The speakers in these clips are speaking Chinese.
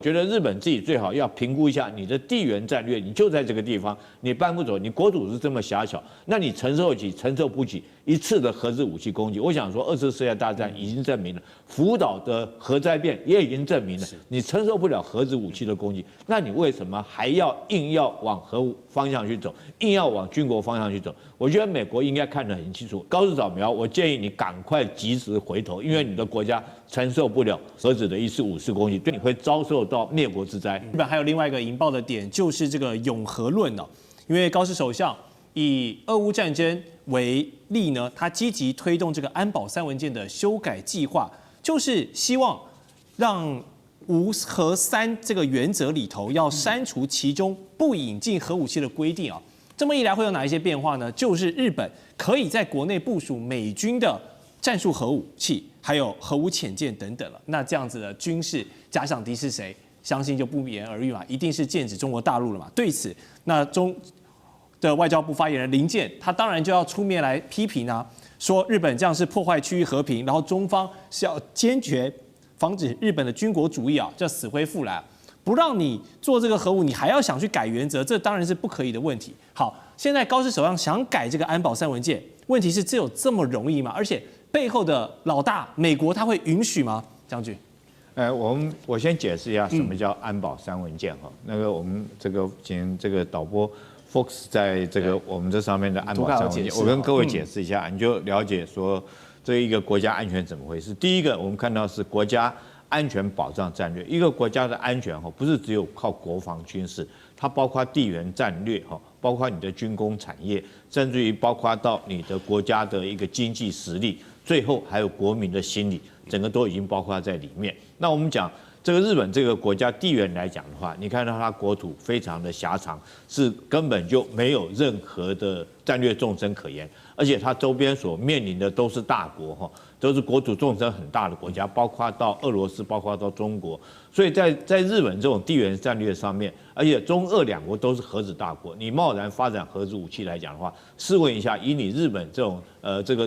觉得日本自己最好要评估一下你的地缘战略，你就在这个地方，你搬不走，你国土是这么狭小，那你承受起承受不起一次的核子武器攻击？我想说，二次世界大战已经证明了，福岛的核灾变也已经证明了，你承受不了核子武器的攻击，那你为什么还要硬要往核武方向去走，硬要往军国方向去走？我觉得美国应该看得很清楚，高市早苗，我建议你赶快及时回头，因为你的国家承受不了核子的一次武士攻击，对你会遭受到灭国之灾。日本还有另外一个引爆的点，就是这个永和论哦，因为高市首相以俄乌战争为例呢，他积极推动这个安保3文件的修改计划，就是希望让无核三这个原则里头要删除其中不引进核武器的规定啊。这么一来会有哪一些变化呢？就是日本可以在国内部署美军的战术核武器，还有核武潜舰等等了。那这样子的军事假想敌是谁？相信就不言而喻嘛，一定是剑指中国大陆了嘛。对此，那中的外交部发言人林健，他当然就要出面来批评啊，说日本这样是破坏区域和平，然后中方是要坚决防止日本的军国主义啊，叫死灰复燃。不让你做这个核武，你还要想去改原则，这当然是不可以的问题。好，现在高市首相想改这个安保3文件，问题是这有这么容易吗？而且背后的老大美国他会允许吗？将军，我先解释一下什么叫安保3文件哈。那个我们这个请这个导播 Fox 在这个我们这上面的安保3文件，我跟各位解释一下，你就了解说这一个国家安全怎么回事。第一个，我们看到是国家安全保障战略，一个国家的安全不是只有靠国防军事，它包括地缘战略包括你的军工产业，甚至于包括到你的国家的一个经济实力，最后还有国民的心理，整个都已经包括在里面。那我们讲这个日本这个国家地缘来讲的话，你看到它国土非常的狭长，是根本就没有任何的战略纵深可言，而且它周边所面临的都是大国都是国土纵深很大的国家，包括到俄罗斯，包括到中国。所以在日本这种地缘战略上面，而且中俄两国都是核子大国，你贸然发展核子武器来讲的话，试问一下，以你日本这种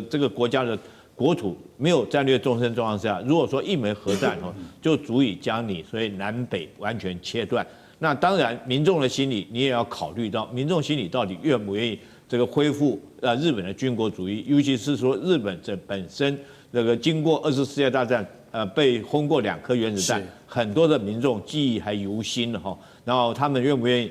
这个国家的国土没有战略纵深状况下，如果说一枚核弹就足以将你所以南北完全切断。那当然，民众的心理你也要考虑到，民众心理到底愿不愿意这个恢复日本的军国主义，尤其是说日本这本身这个经过2次世界大战被轰过2颗原子弹，很多的民众记忆还犹新的然后他们愿不愿意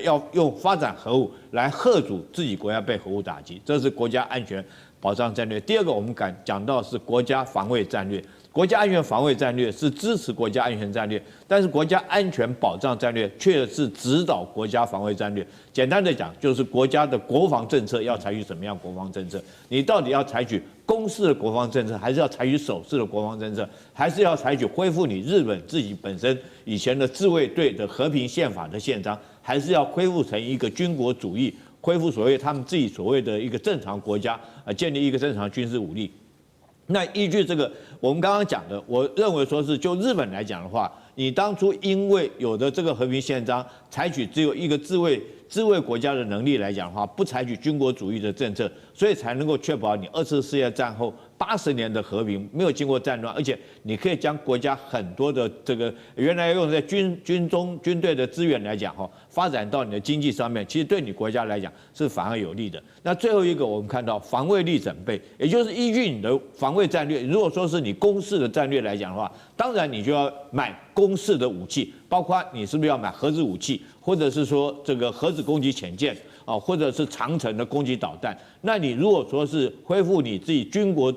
要用发展核武来嚇阻自己国家被核武打击，这是国家安全保障战略。第二个，我们讲到是国家防卫战略。国家安全防卫战略是支持国家安全战略，但是国家安全保障战略却是指导国家防卫战略。简单的讲，就是国家的国防政策要采取什么样国防政策？你到底要采取攻势的国防政策，还是要采取守势的国防政策，还是要采取恢复你日本自己本身以前的自卫队的和平宪法的宪章，还是要恢复成一个军国主义，恢复所谓他们自己所谓的一个正常国家，建立一个正常军事武力？那依据这个我们刚刚讲的，我认为说是就日本来讲的话，你当初因为有的这个和平宪章，采取只有一个自卫国家的能力来讲的话，不采取军国主义的政策，所以才能够确保你2次世界战后80年的和平没有经过战乱，而且你可以将国家很多的这个原来用在军队的资源来讲发展到你的经济上面，其实对你国家来讲是反而有利的。那最后一个，我们看到防卫力整备，也就是依据你的防卫战略，如果说是你攻势的战略来讲的话，当然你就要买攻势的武器，包括你是不是要买核子武器，或者是说这个核子攻击潜舰或者是长程的攻击导弹。那你如果说是恢复你自己军国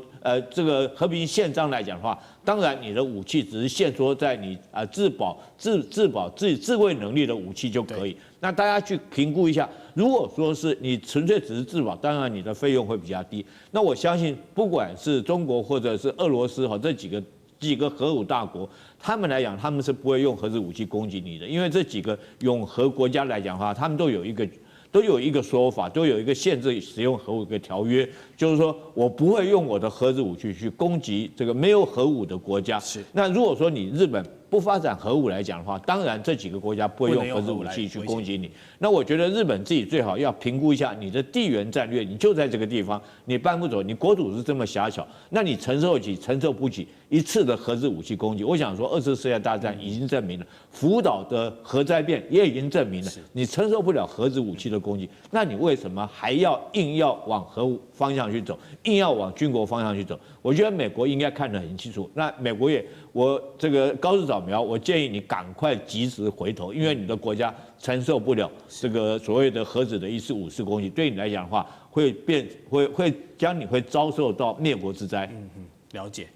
这个和平宪章来讲的话，当然你的武器只是限缩在你自卫能力的武器就可以。那大家去评估一下，如果说是你纯粹只是自保，当然你的费用会比较低。那我相信，不管是中国或者是俄罗斯这几个核武大国，他们来讲，他们是不会用核子武器攻击你的，因为这几个永和国家来讲的话，他们都有一个说法，都有一个限制使用核武的条约，就是说我不会用我的核子武器去攻击这个没有核武的国家。那如果说你日本不发展核武来讲的话，当然这几个国家不会用核子武器去攻击你。那我觉得日本自己最好要评估一下你的地缘战略，你就在这个地方，你搬不走，你国土是这么狭小，那你承受不起一次的核子武器攻击。我想说，二次世界大战已经证明了，福岛的核灾变也已经证明了，你承受不了核子武器的攻击，那你为什么还要硬要往核武方向去走，硬要往军国方向去走？我觉得美国应该看得很清楚。那美国我这个高市早苗，我建议你赶快及时回头，因为你的国家承受不了这个所谓的核子的1次5次攻击，对你来讲的话，会将你会遭受到灭国之灾。了解。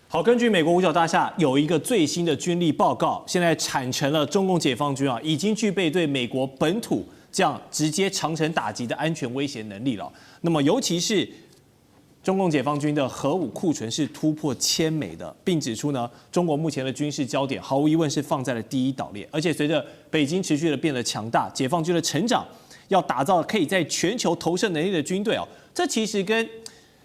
好，根据美国五角大厦有一个最新的军力报告，现在产成了中共解放军已经具备对美国本土这样直接长程打击的安全威胁能力了。那么尤其是中共解放军的核武库存是突破1000枚的，并指出呢，中国目前的军事焦点毫无疑问是放在了第一岛链，而且随着北京持续的变得强大，解放军的成长要打造可以在全球投射能力的军队这其实跟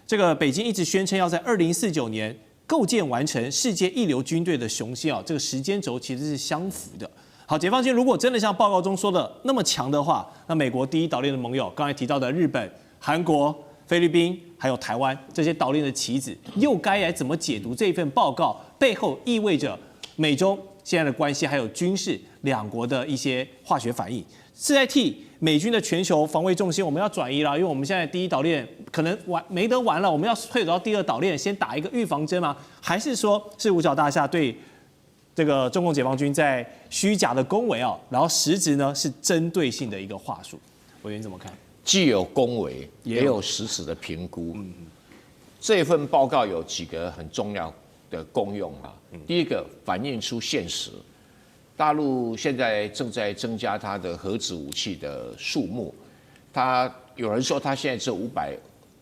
这个北京一直宣称要在2049年构建完成世界一流军队的雄心这个时间轴其实是相符的。好，解放军如果真的像报告中说的那么强的话，那美国第一岛链的盟友，刚才提到的日本、韩国、菲律宾还有台湾这些岛链的棋子，又该来怎么解读这份报告背后意味着美中现在的关系，还有军事两国的一些化学反应，是在替美军的全球防卫重心我们要转移了？因为我们现在第一岛链可能没得玩了，我们要退走到第二岛链，先打一个预防针吗？还是说是五角大厦对这个中共解放军在虚假的恭维然后实质呢是针对性的一个话术？委员怎么看？既有恭维，也有实质的评估。这份报告有几个很重要的功用第一个，反映出现实，大陆现在正在增加它的核子武器的数目。有人说它现在只有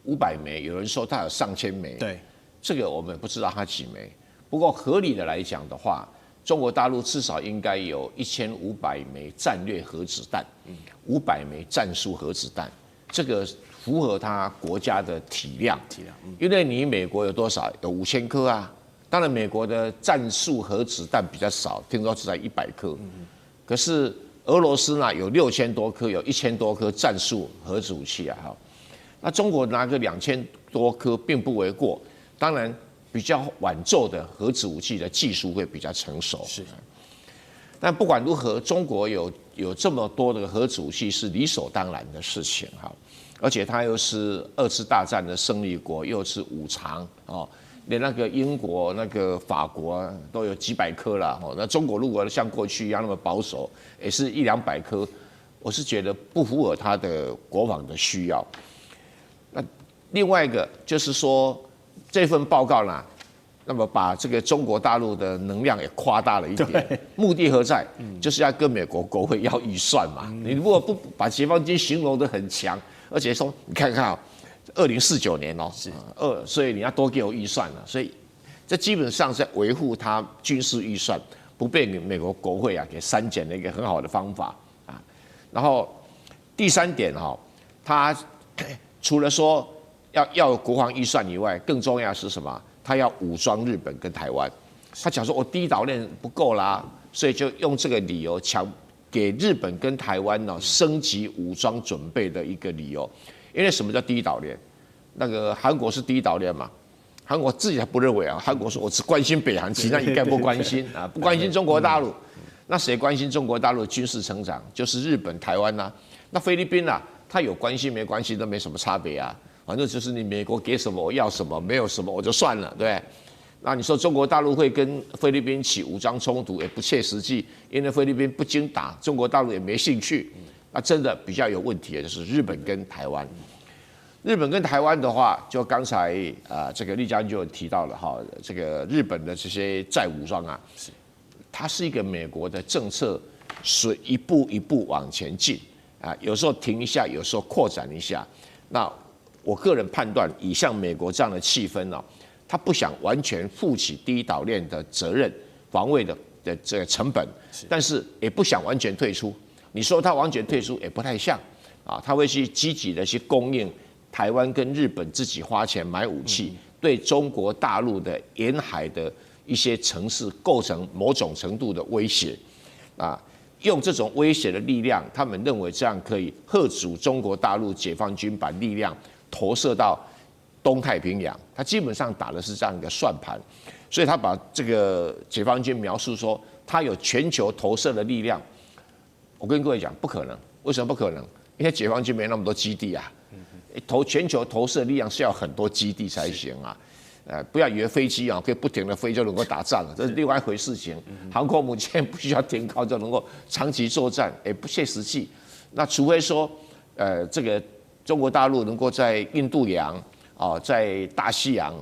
500枚，有人说它有上千枚。对，这个我们不知道它几枚。不过合理的来讲的话，中国大陆至少应该有1500枚战略核子弹，500枚战术核子弹，这个符合它国家的体量。因为你美国有多少？有5000颗啊。当然，美国的战术核子弹比较少，听说只在100颗。可是俄罗斯呢，有6000多颗，有1000多颗战术核子武器那中国拿个2000多颗并不为过。当然，比较晚奏的核子武器的技术会比较成熟。是。但不管如何，中国有这么多的核子武器是理所当然的事情而且它又是2次大战的胜利国，又是五常连那个英国、那个法国都有几百颗了那中国如果像过去一样那么保守，也是100-200颗，我是觉得不符合它的国防的需要。那另外一个就是说，这份报告呢，那么把这个中国大陆的能量也夸大了一点，目的何在？就是要跟美国国会要预算嘛。你如果不把解放军形容得很强，而且说你看看2049年所以你要多给我预算了，所以这基本上是维护他军事预算不被美国国会给删减的一个很好的方法然后第3点他除了说要国防预算以外，更重要的是什么？他要武装日本跟台湾。他讲说我第一岛链不够啦，所以就用这个理由给日本跟台湾升级武装准备的一个理由。因为什么叫第一岛链？那个韩国是第一岛链嘛？韩国自己还不认为韩国说我只关心北韩，其他一概不关心不关心中国大陆。那谁关心中国大陆的军事成长？就是日本、台湾那菲律宾他有关系没关系都没什么差别反正就是你美国给什么我要什么，没有什么我就算了，对不对？那你说中国大陆会跟菲律宾起武装冲突，也不切实际，因为菲律宾不经打，中国大陆也没兴趣。那真的比较有问题的就是日本跟台湾。日本跟台湾的话，就刚才这个丽将军就有提到了这个日本的这些再武装它是一个美国的政策，是一步一步往前进有时候停一下，有时候扩展一下。那我个人判断，以像美国这样的气氛他不想完全负起第一岛链的责任、防卫的这个成本，但是也不想完全退出。你说他完全退出也不太像他会去积极的去供应台湾跟日本自己花钱买武器，对中国大陆的沿海的一些城市构成某种程度的威胁，用这种威胁的力量，他们认为这样可以嚇阻中国大陆解放军把力量投射到东太平洋。他基本上打的是这样一个算盘，所以他把这个解放军描述说，他有全球投射的力量。我跟各位讲，不可能。为什么不可能？因为解放军没那么多基地啊，全球投射力量是要很多基地才行啊。不要以为飞机可以不停的飞就能够打仗了，这是另外一回事情。航空母舰不需要停靠就能够长期作战，不切实际。那除非说，这个中国大陆能够在印度洋在大西洋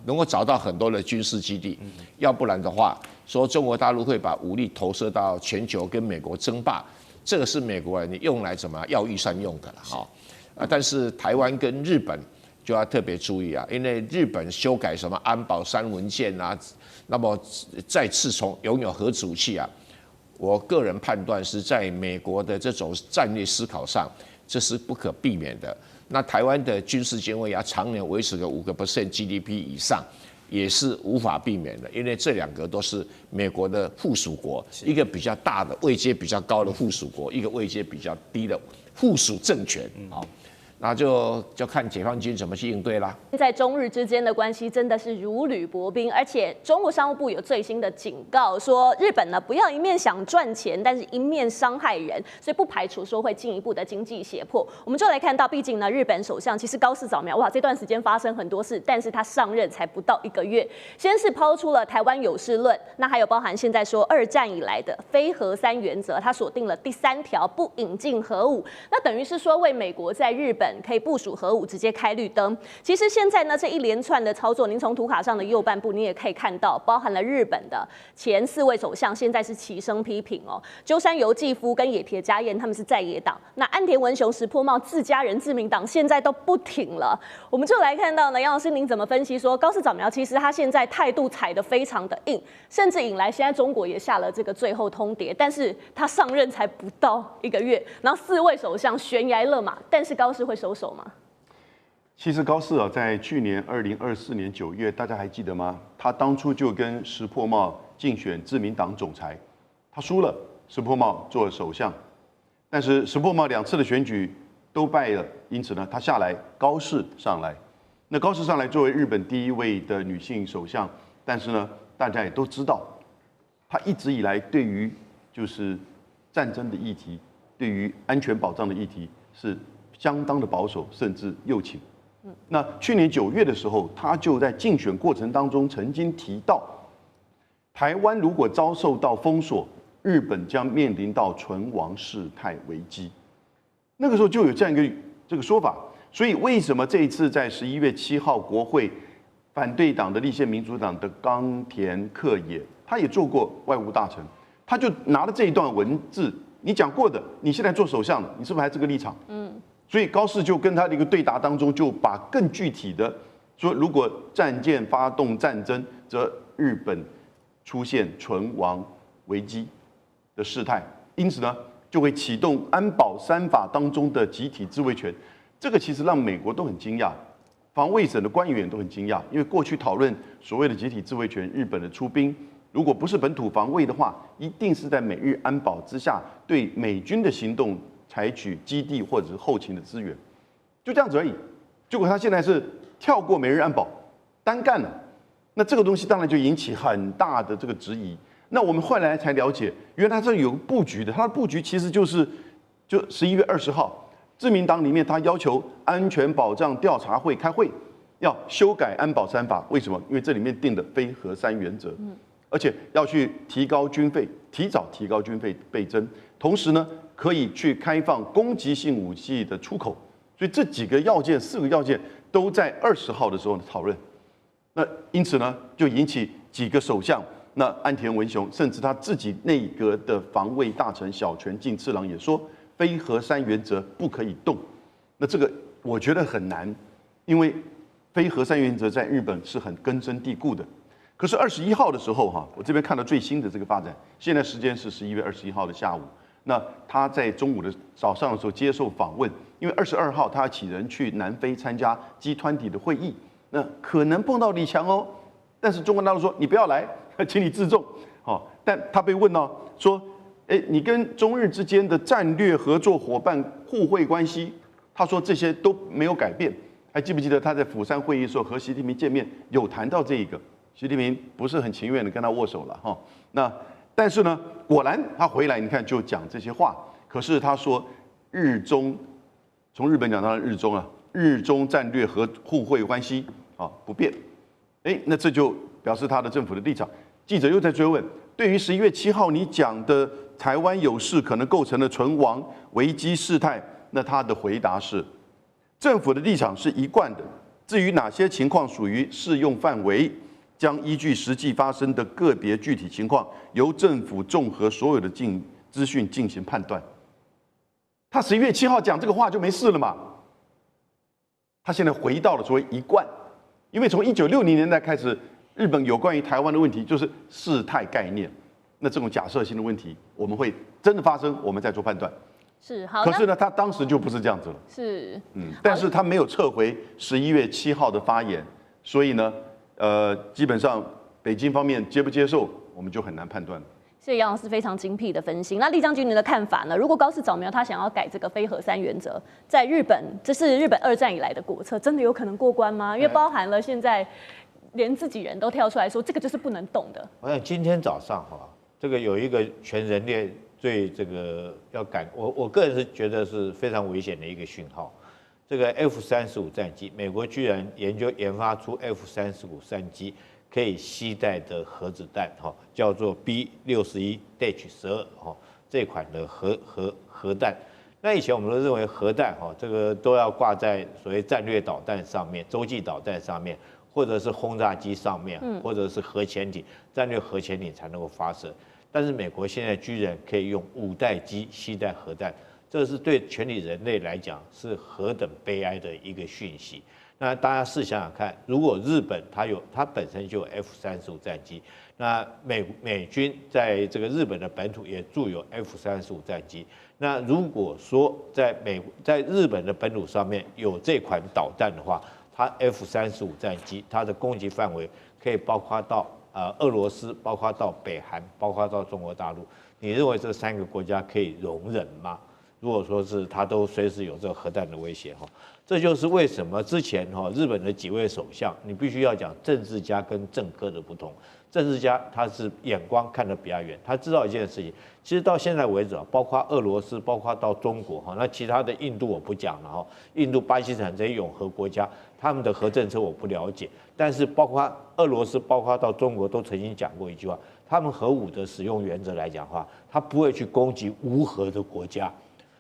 能够找到很多的军事基地，要不然的话，说中国大陆会把武力投射到全球跟美国争霸，这个是美国人用来怎么要预算用的了但是台湾跟日本就要特别注意因为日本修改什么安保3文件那么再次拥有核武器我个人判断是在美国的这种战略思考上，这是不可避免的。那台湾的军事经费常年维持个5% GDP 以上，也是无法避免的，因为这2个都是美国的附属国，一个比较大的位阶比较高的附属国，一个位阶比较低的附属政权那就看解放军怎么去应对啦。在中日之间的关系真的是如履薄冰，而且中国商务部有最新的警告，说日本呢不要一面想赚钱，但是一面伤害人，所以不排除说会进一步的经济胁迫。我们就来看到，毕竟呢，日本首相其实高市早苗，这段时间发生很多事，但是他上任才不到1个月，先是抛出了台湾有事论，那还有包含现在说2战以来的非核3原则，他锁定了第3条，不引进核武，那等于是说为美国在日本可以部署核武直接开绿灯。其实现在呢，这一连串的操作，您从图卡上的右半部你也可以看到，包含了日本的前4位首相，现在是齐声批评鸠山由纪夫跟野田佳彦他们是在野党，那岸田文雄、石破茂自家人自民党现在都不挺了。我们就来看到呢，杨老师您怎么分析说高市早苗其实他现在态度踩得非常的硬，甚至引来现在中国也下了这个最后通牒，但是他上任才不到1个月，然后4位首相悬崖勒马，但是高市会收手吗？其实高市在去年2024年9月，大家还记得吗？他当初就跟石破茂竞选自民党总裁，他输了，石破茂做首相，但是石破茂2次的选举都败了，因此呢，他下来，高市上来。那高市上来作为日本第1位的女性首相，但是呢，大家也都知道，她一直以来对于就是战争的议题，对于安全保障的议题是相当的保守，甚至右倾。那去年9月的时候，他就在竞选过程当中曾经提到，台湾如果遭受到封锁，日本将面临到存亡事态危机。那个时候就有这样一个这个说法。所以为什么这一次在11月7号国会反对党的立宪民主党的冈田克也，他也做过外务大臣，他就拿了这一段文字，你讲过的，你现在做首相了，你是不是还这个立场？所以高市就跟他的一个对答当中，就把更具体的说，如果战舰发动战争，则日本出现存亡危机的事态，因此呢，就会启动安保3法当中的集体自卫权。这个其实让美国都很惊讶，防卫省的官员都很惊讶，因为过去讨论所谓的集体自卫权，日本的出兵，如果不是本土防卫的话，一定是在美日安保之下对美军的行动采取基地或者是后勤的资源，就这样子而已。结果他现在是跳过美日安保，单干了。那这个东西当然就引起很大的这个质疑。那我们后来才了解，原来他这有个布局的，他的布局其实就11月20号，自民党里面他要求安全保障调查会开会，要修改安保3法。为什么？因为这里面定的非核3原则，而且要去提高军费，提早提高军费倍增，同时呢，可以去开放攻击性武器的出口。所以这几个要件，4个要件都在20号的时候讨论。那因此呢，就引起几个首相，那岸田文雄，甚至他自己内阁的防卫大臣小泉进次郎也说，非核3原则不可以动。那这个我觉得很难，因为非核3原则在日本是很根深蒂固的。可是21号的时候我这边看到最新的这个发展，现在时间是11月21号的下午。那他在中午的早上的时候接受访问，因为22号他请人去南非参加G20的会议，那可能碰到李强哦，但是中国大陆说你不要来，请你自重。好，但他被问到说，你跟中日之间的战略合作伙伴互惠关系，他说这些都没有改变。还记不记得他在釜山会议的时候和习近平见面有谈到这一个？习近平不是很情愿的跟他握手了哈。那但是呢，果然他回来，你看就讲这些话。可是他说日中，从日本讲到日中啊，日中战略和互惠关系啊不变。那这就表示他的政府的立场。记者又在追问，对于11月7号你讲的台湾有事可能构成了存亡危机事态，那他的回答是，政府的立场是一贯的。至于哪些情况属于适用范围，将依据实际发生的个别具体情况，由政府综合所有的资讯进行判断。他11月7号讲这个话就没事了嘛？他现在回到了所谓一贯，因为从1960年代开始，日本有关于台湾的问题就是事态概念，那这种假设性的问题，我们会真的发生，我们再做判断。是好，可是呢，他当时就不是这样子了。是，但是他没有撤回11月7号的发言，所以呢，基本上北京方面接不接受，我们就很难判断了。所以杨老师非常精辟的分析。那厉将军您的看法呢？如果高市早苗他想要改这个非核三原则，在日本，这是日本2战以来的国策，真的有可能过关吗？因为包含了现在连自己人都跳出来说，这个就是不能动的。我想今天早上哈，这个有一个全人类对这个要改，我个人是觉得是非常危险的一个讯号。这个 F-35战机，美国居然研发出 F-35战机可以携带的核子弹，叫做 B-61-12这款的核弹。那以前我们都认为核弹这个都要挂在所谓战略导弹上面、洲际导弹上面，或者是轰炸机上面，或者是核潜艇、战略核潜艇才能够发射。但是美国现在居然可以用5代机携带核弹，这是对全体人类来讲是何等悲哀的一个讯息。那大家试想想看，如果日本它本身就有 F-35战机，那美军在这个日本的本土也驻有 F-35战机，那如果说在日本的本土上面有这款导弹的话，它 F-35战机它的攻击范围可以包括到俄罗斯，包括到北韩，包括到中国大陆。你认为这3个国家可以容忍吗？如果说是它都随时有这个核弹的威胁这就是为什么之前日本的几位首相，你必须要讲政治家跟政客的不同。政治家他是眼光看得比较远，他知道一件事情，其实到现在为止包括俄罗斯，包括到中国那其他的印度我不讲了印度、巴基斯坦这些永和国家，他们的核政策我不了解，但是包括俄罗斯，包括到中国都曾经讲过一句话，他们核武的使用原则来讲的话，他不会去攻击无核的国家。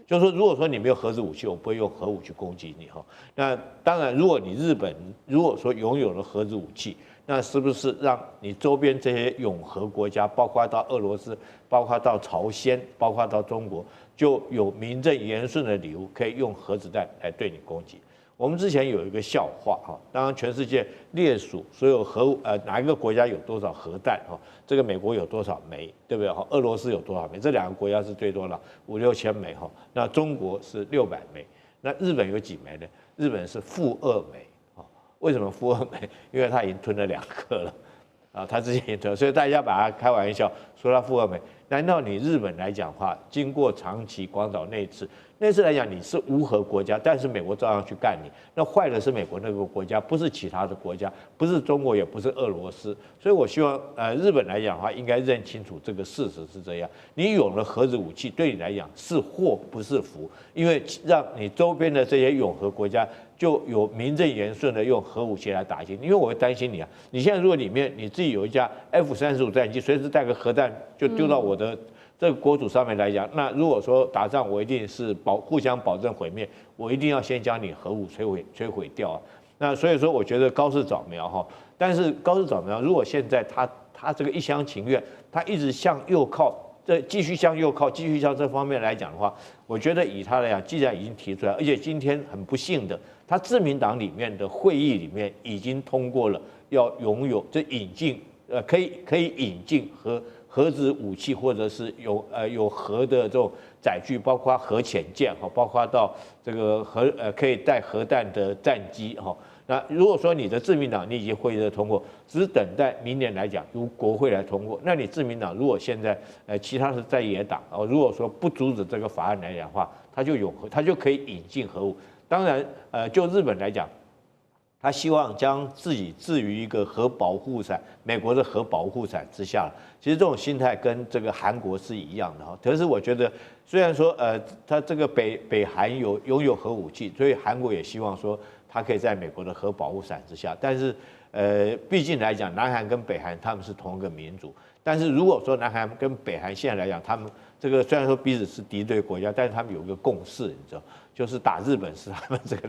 就是说，如果说你没有核子武器，我不会用核武去攻击你那当然，如果你日本如果说拥有了核子武器，那是不是让你周边这些永和国家，包括到俄罗斯，包括到朝鲜，包括到中国，就有名正言顺的理由可以用核子弹来对你攻击？我们之前有一个笑话当然全世界列数所有哪一个国家有多少核弹这个美国有多少枚，对不对俄罗斯有多少枚？这2个国家是最多了5、6千枚那中国是600枚，那日本有几枚呢？日本是-2枚为什么-2枚？因为它已经吞了2颗了它之前也吞，所以大家把它开玩笑说它-2枚。难道你日本来讲的话，经过长崎、广岛那次来讲，你是无核国家，但是美国照样去干你，那坏的是美国那个国家，不是其他的国家，不是中国，也不是俄罗斯。所以我希望日本来讲的话，应该认清楚这个事实是这样。你有了核子武器，对你来讲是祸不是福，因为让你周边的这些永和国家就有名正言顺的用核武器来打击你。因为我会担心你你现在如果里面你自己有一架 F-35战机，随时带个核弹就丢到我的这个国土上面来讲，那如果说打仗，我一定是互相保证毁灭，我一定要先将你核武摧毁掉那所以说，我觉得高市早苗但是高市早苗如果现在他这个一厢情愿，他一直向右靠，继续向右靠，继续向这方面来讲的话，我觉得以他来讲，既然已经提出来，而且今天很不幸的，他自民党里面的会议里面已经通过了要拥有引进可以引进核子武器，或者是有核的这种载具，包括核潜舰包括到这个可以带核弹的战机那如果说你的自民党你已经会议通过，只等待明年来讲由国会来通过，那你自民党如果现在其他是在野党如果说不阻止这个法案来讲的话，它就可以引进核武。当然就日本来讲，他希望将自己置于一个核保护伞，美国的核保护伞之下。其实这种心态跟这个韩国是一样的可是我觉得，虽然说他这个北韩拥有核武器，所以韩国也希望说他可以在美国的核保护伞之下。但是毕竟来讲，南韩跟北韩他们是同一个民族。但是如果说南韩跟北韩现在来讲，他们这个虽然说彼此是敌对国家，但是他们有一个共识，你知道，就是打日本是他们这个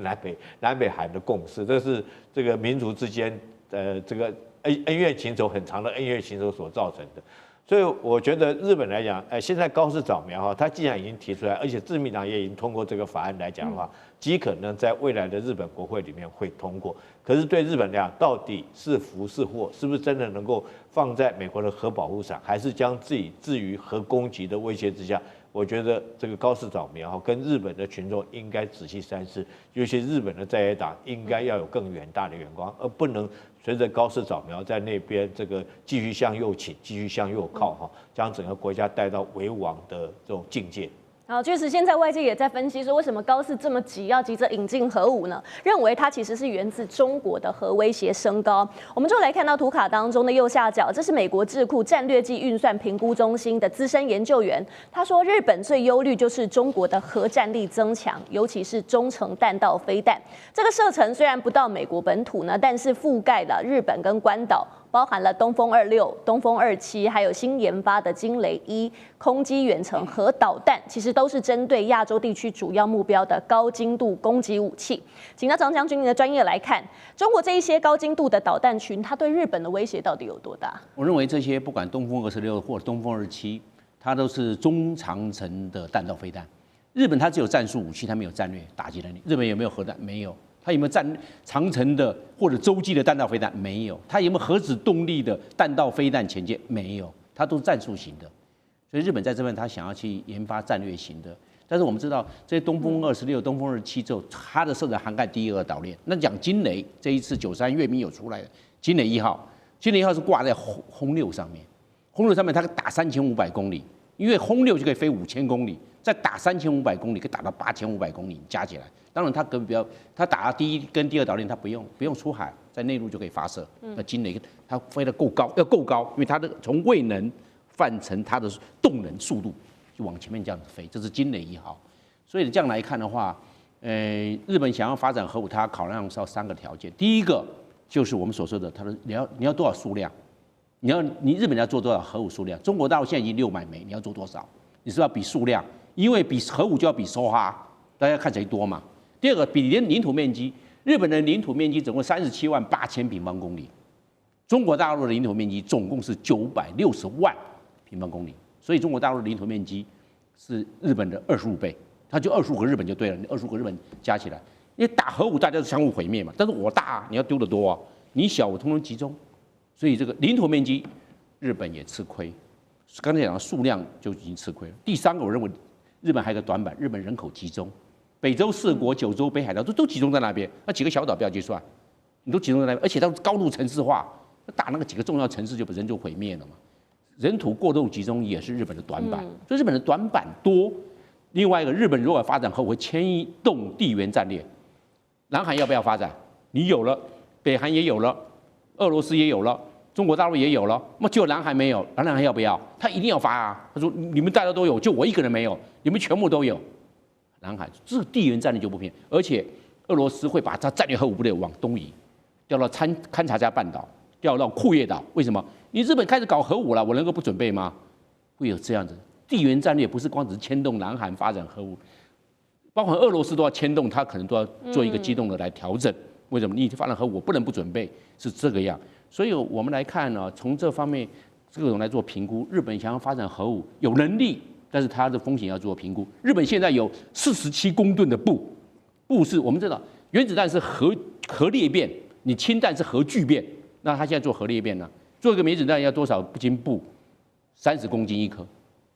南北韩的共识，这是这个民族之间这个恩怨情仇很长的恩怨情仇所造成的。所以我觉得日本来讲，现在高市早苗他既然已经提出来，而且自民党也已经通过这个法案来讲的话，极可能在未来的日本国会里面会通过。可是对日本来讲，到底是福是祸，是不是真的能够放在美国的核保护伞，还是将自己置于核攻击的威胁之下？我觉得这个高市早苗跟日本的群众应该仔细三思，尤其日本的在野党应该要有更远大的眼光，而不能随着高市早苗在那边这个继续向右倾，继续向右靠将整个国家带到危亡的这种境界。好，确实，现在外界也在分析说，为什么高市这么要急着引进核武呢？认为它其实是源自中国的核威胁升高。我们就来看到图卡当中的右下角，这是美国智库战略暨运算评估中心的资深研究员，他说，日本最忧虑就是中国的核战力增强，尤其是中程弹道飞弹。这个射程虽然不到美国本土呢，但是覆盖了日本跟关岛。包含了东风26、东风27，还有新研发的惊雷1空基远程核导弹，其实都是针对亚洲地区主要目标的高精度攻击武器。请到张将军您的专业来看，中国这一些高精度的导弹群，它对日本的威胁到底有多大？我认为这些不管东风26或东风27，它都是中长程的弹道飞弹。日本它只有战术武器，它没有战略打击能力。日本有没有核弹？没有。它有没有长程的或者洲际的弹道飞弹？没有。它有没有核子动力的弹道飞弹潜舰？没有。它都是战术型的。所以日本在这边，它想要去研发战略型的。但是我们知道，这些东风26、东风27之后，它的射程涵盖第2岛链。那讲惊雷，这一次93阅兵有出来的惊雷1号，惊雷1号是挂在轰6上面，轰6上面它可以打3500公里，因为轰6就可以飞5000公里，再打3500公里，可以打到8500公里加起来。当然，它打第1跟第2岛链，它不用出海，在内陆就可以发射。那惊雷它飞得够高，要够高，因为它的从位能换成它的动能速度，就往前面这样子飞，这是惊雷1号。所以这样来看的话，日本想要发展核武，它考量是要3个条件。第一个就是我们所说的，它的你要多少数量，你日本要做多少核武数量？中国大陆现在已经600枚，你要做多少？你是不是要比数量，因为比核武就要比收哈，大家看谁多嘛。第二个比领土面积，日本的领土面积总共37万8千平方公里，中国大陆的领土面积总共是960万平方公里，所以中国大陆的领土面积是日本的25倍，它就25个日本就对了，25个日本加起来，因为打核武大家是相互毁灭嘛，但是我大你要丢得多啊，你小我通通集中，所以这个领土面积日本也吃亏，刚才讲的数量就已经吃亏了。第3个我认为日本还有个短板，日本人口集中。北周4国、9州、北海道都集中在那边，那几个小岛不要计算，你都集中在那边，而且它高度城市化，打那个几个重要城市就本身就毁灭了嘛。人土过度集中也是日本的短板，所以日本的短板多。另外一个，日本如果发展后会牵动地缘战略，南韩要不要发展？你有了，北韩也有了，俄罗斯也有了，中国大陆也有了，那就南韩没有，南韩要不要？他一定要发啊！他说你们大家都有，就我一个人没有，你们全部都有。南海这地缘战略就不变，而且俄罗斯会把它战略核武部队往东移，调到勘察加半岛，调到库页岛。为什么？你日本开始搞核武了，我能够不准备吗？会有这样子地缘战略，不是光只是牵动南韩发展核武，包括俄罗斯都要牵动，它可能都要做一个机动的来调整。为什么？你发展核武，我不能不准备，是这个样。所以我们来看呢，从这方面各种来做评估，日本想要发展核武有能力。但是它的风险要做评估。日本现在有47公吨的钚是我们知道原子弹是核裂变，你氢弹是核聚变，那它现在做核裂变呢？做一个原子弹要多少斤钚？30公斤一颗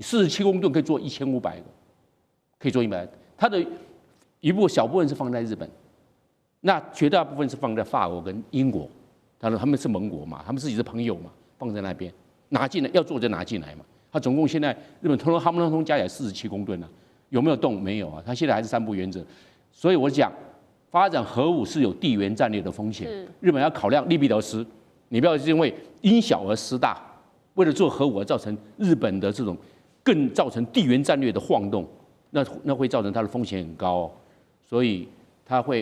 ，47公吨可以做1500个，可以做100。它的小部分是放在日本，那绝大部分是放在法国跟英国，当然他们是盟国嘛，他们自己是朋友嘛，放在那边拿进来，要做就拿进来嘛。它总共现在日本他们通通加起来47公吨啊，有没有动？没有啊，它现在还是3不原则。所以我讲，发展核武是有地缘战略的风险，日本要考量利弊得失，你不要因为因小而失大，为了做核武而造成日本的这种更造成地缘战略的晃动，那会造成它的风险很高哦。所以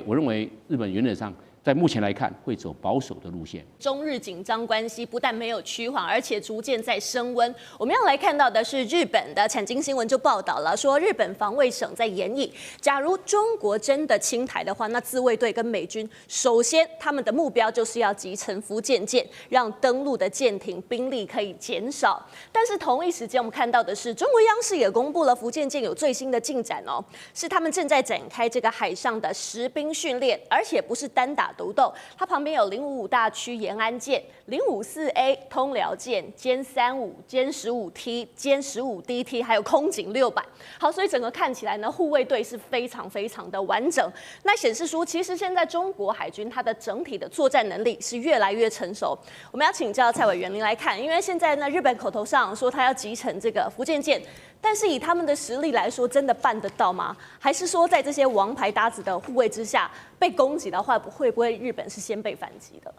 我认为日本原则上在目前来看会走保守的路线。中日紧张关系不但没有趋缓，而且逐渐在升温。我们要来看到的是日本的产经新闻就报道了，说日本防卫省在研议，假如中国真的侵台的话，那自卫队跟美军首先他们的目标就是要集成福建舰，让登陆的舰艇兵力可以减少。但是同一时间，我们看到的是中国央视也公布了福建舰有最新的进展哦，是他们正在展开这个海上的实兵训练，而且不是单打独斗，它旁边有055大区延安舰、054A 通辽舰、歼35、歼15T、歼15DT， 还有空警600。好，所以整个看起来呢，护卫队是非常非常的完整。那显示出，其实现在中国海军它的整体的作战能力是越来越成熟。我们要请教蔡委员您来看，因为现在呢，日本口头上说他要集成这个福建舰，但是以他们的实力来说，真的办得到吗？还是说在这些王牌搭子的护卫之下，被攻击的话，会不会日本是先被反击的？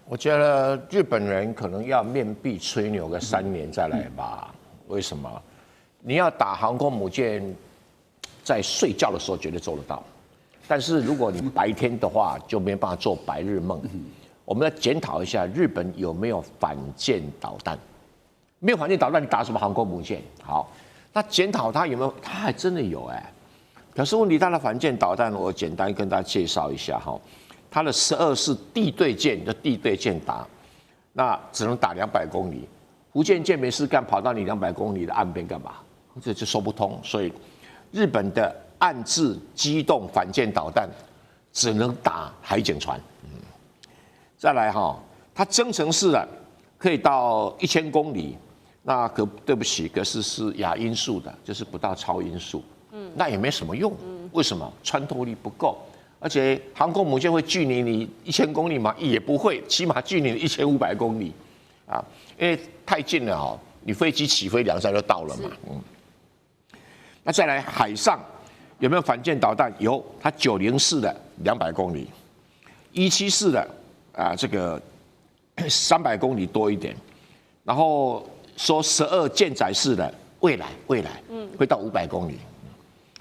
我觉得日本人可能要面壁吹牛个3年再来吧。为什么？你要打航空母舰，在睡觉的时候绝对做得到，但是如果你白天的话，就没办法做白日梦。我们要检讨一下日本有没有反舰导弹。没有反舰导弹，你打什么航空母舰？好，那检讨它有没有？它还真的有哎。可是问题，它的反舰导弹，我简单跟大家介绍一下哈。它的12式地对舰的地对舰打，那只能打200公里。福建舰没事干，跑到你200公里的岸边干嘛？这就说不通。所以日本的岸置机动反舰导弹只能打海警船。再来哈，它增程式的可以到1000公里。那对不起，可是亚音速的，就是不到超音速，那也没什么用。为什么？穿透力不够，而且航空母舰会距离你1000公里吗？也不会，起码距离1500公里，啊，因为太近了哦，你飞机起飞2、3就到了嘛。那再来海上有没有反舰导弹？有，它90式的200公里，17式的这个300公里多一点，然后说12舰载式的未来会到500公里。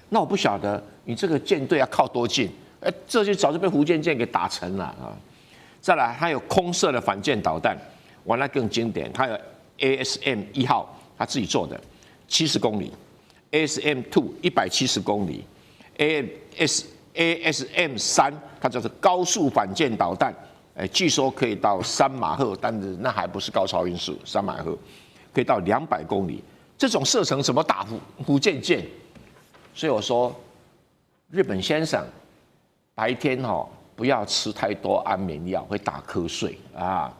那我不晓得你这个舰队要靠多近？这就早就被福建舰给打沉了啊！再来，还有空射的反舰导弹，完了更经典，它有 ASM 1号，他自己做的70公里 ，ASM 2 170公里 ，ASM 3它叫做高速反舰导弹，据说可以到3马赫，但是那还不是高超音速，3马赫可以到200公里。这种射程怎么打福建舰？所以我说，日本先生白天不要吃太多安眠药，会打瞌睡啊。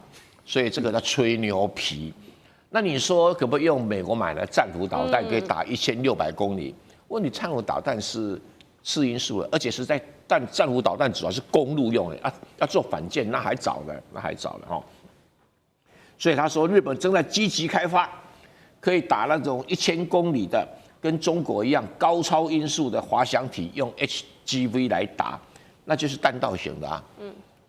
所以这个叫吹牛皮。那你说可不可以用美国买的战斧导弹可以打1600公里？问题战斧导弹是次音速的，而且是在战斧导弹主要是公路用的啊，要做反舰那还早了哈。所以他说日本正在积极开发可以打那种1000公里的，跟中国一样高超音速的滑翔体，用 HGV 来打，那就是弹道型的啊。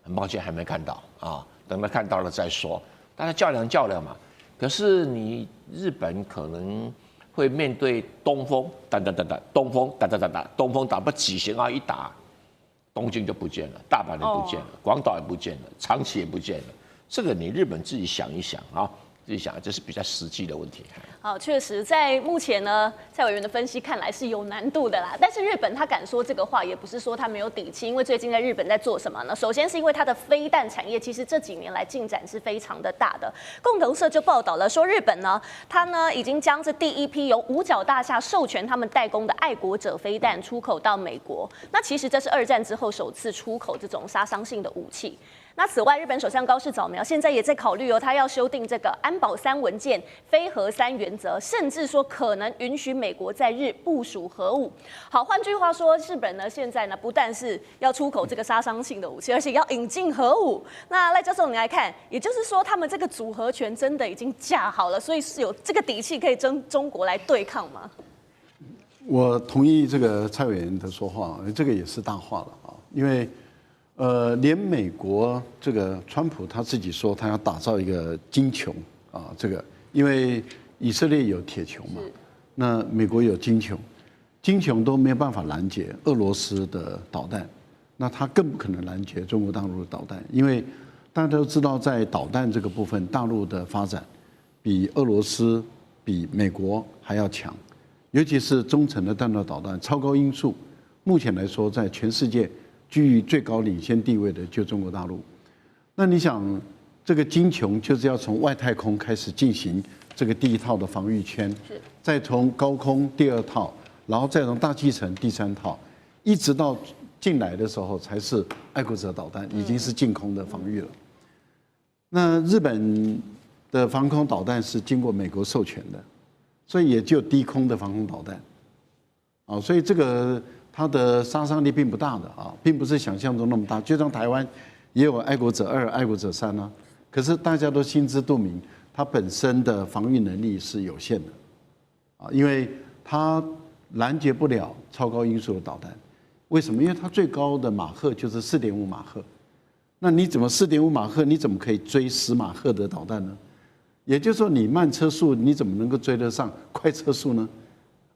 很抱歉还没看到啊，等他看到了再说。大家较量嘛。可是你日本可能会面对东风，东风打不几型号一打，东京就不见了，大阪也不见了，广岛也不见了，长崎也不见了。这个你日本自己想一想啊。自己想，这是比较实际的问题。好，确实，在目前呢，蔡委员的分析看来是有难度的啦。但是日本他敢说这个话，也不是说他没有底气，因为最近在日本在做什么呢？首先是因为它的飞弹产业，其实这几年来进展是非常的大的。共同社就报道了说，日本呢，它呢已经将这第一批由五角大厦授权他们代工的爱国者飞弹出口到美国。那其实这是2战之后首次出口这种杀伤性的武器。那此外，日本首相高市早苗现在也在考虑他要修订这个安保3文件、非核3原则，甚至说可能允许美国在日部署核武。好，换句话说，日本呢现在呢不但是要出口这个杀伤性的武器，而且要引进核武。那赖教授，你来看，也就是说，他们这个组合拳真的已经架好了，所以是有这个底气可以跟中国来对抗吗？我同意这个蔡委员的说话，这个也是大话了啊，因为。连美国这个川普他自己说，他要打造一个金穹啊，这个因为以色列有铁穹嘛，那美国有金穹，金穹都没有办法拦截俄罗斯的导弹，那他更不可能拦截中国大陆的导弹，因为大家都知道，在导弹这个部分，大陆的发展比俄罗斯、比美国还要强，尤其是中程的弹道导弹、超高音速，目前来说，在全世界。居于最高领先地位的就中国大陆，那你想，这个金穹就是要从外太空开始进行这个第一套的防御圈，再从高空第2套，然后再从大气层第3套，一直到进来的时候才是爱国者导弹，已经是净空的防御了。那日本的防空导弹是经过美国授权的，所以也就低空的防空导弹，啊，所以这个。它的杀伤力并不大的啊，并不是想象中那么大。就像台湾也有爱国者2、爱国者3啊，可是大家都心知肚明，它本身的防御能力是有限的啊，因为它拦截不了超高音速的导弹。为什么？因为它最高的马赫就是4.5马赫，那你怎么4.5马赫？你怎么可以追10马赫的导弹呢？也就是说，你慢车速你怎么能够追得上快车速呢？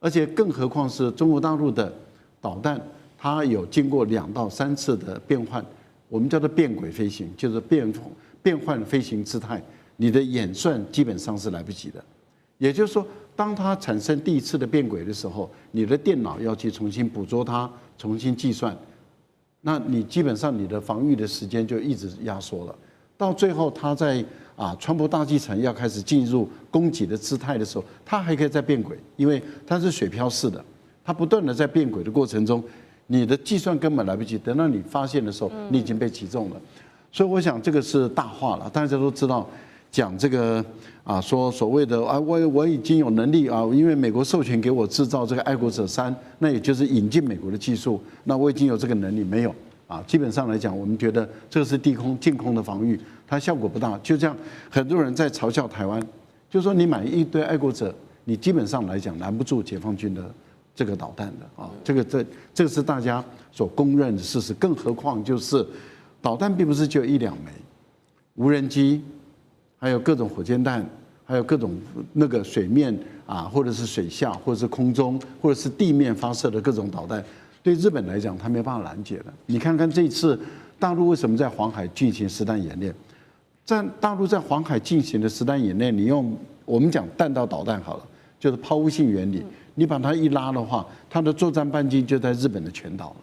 而且更何况是中国大陆的。导弹它有经过2到3次的变换，我们叫做变轨飞行，就是变换飞行姿态，你的演算基本上是来不及的。也就是说，当它产生第1次的变轨的时候，你的电脑要去重新捕捉它，重新计算，那你基本上你的防御的时间就一直压缩了。到最后，它在穿破大气层要开始进入攻击的姿态的时候，它还可以再变轨，因为它是水漂式的。它不断的在变轨的过程中，你的计算根本来不及，等到你发现的时候，你已经被击中了。所以我想这个是大话了，大家都知道，讲这个说所谓的我已经有能力啊，因为美国授权给我制造这个爱国者3，那也就是引进美国的技术，那我已经有这个能力没有啊？基本上来讲，我们觉得这是近空的防御，它效果不大。就这样，很多人在嘲笑台湾，就说你买一堆爱国者，你基本上来讲拦不住解放军的。这个导弹的啊，这个是大家所公认的事实。更何况就是导弹并不是就1、2枚，无人机，还有各种火箭弹，还有各种那个水面或者是水下，或者是空中，或者是地面发射的各种导弹，对日本来讲，它没办法拦截的。你看看这一次大陆为什么在黄海进行实弹演练？在大陆在黄海进行的实弹演练，你用我们讲弹道导弹好了，就是抛物性原理。你把它一拉的话，它的作战半径就在日本的全岛了。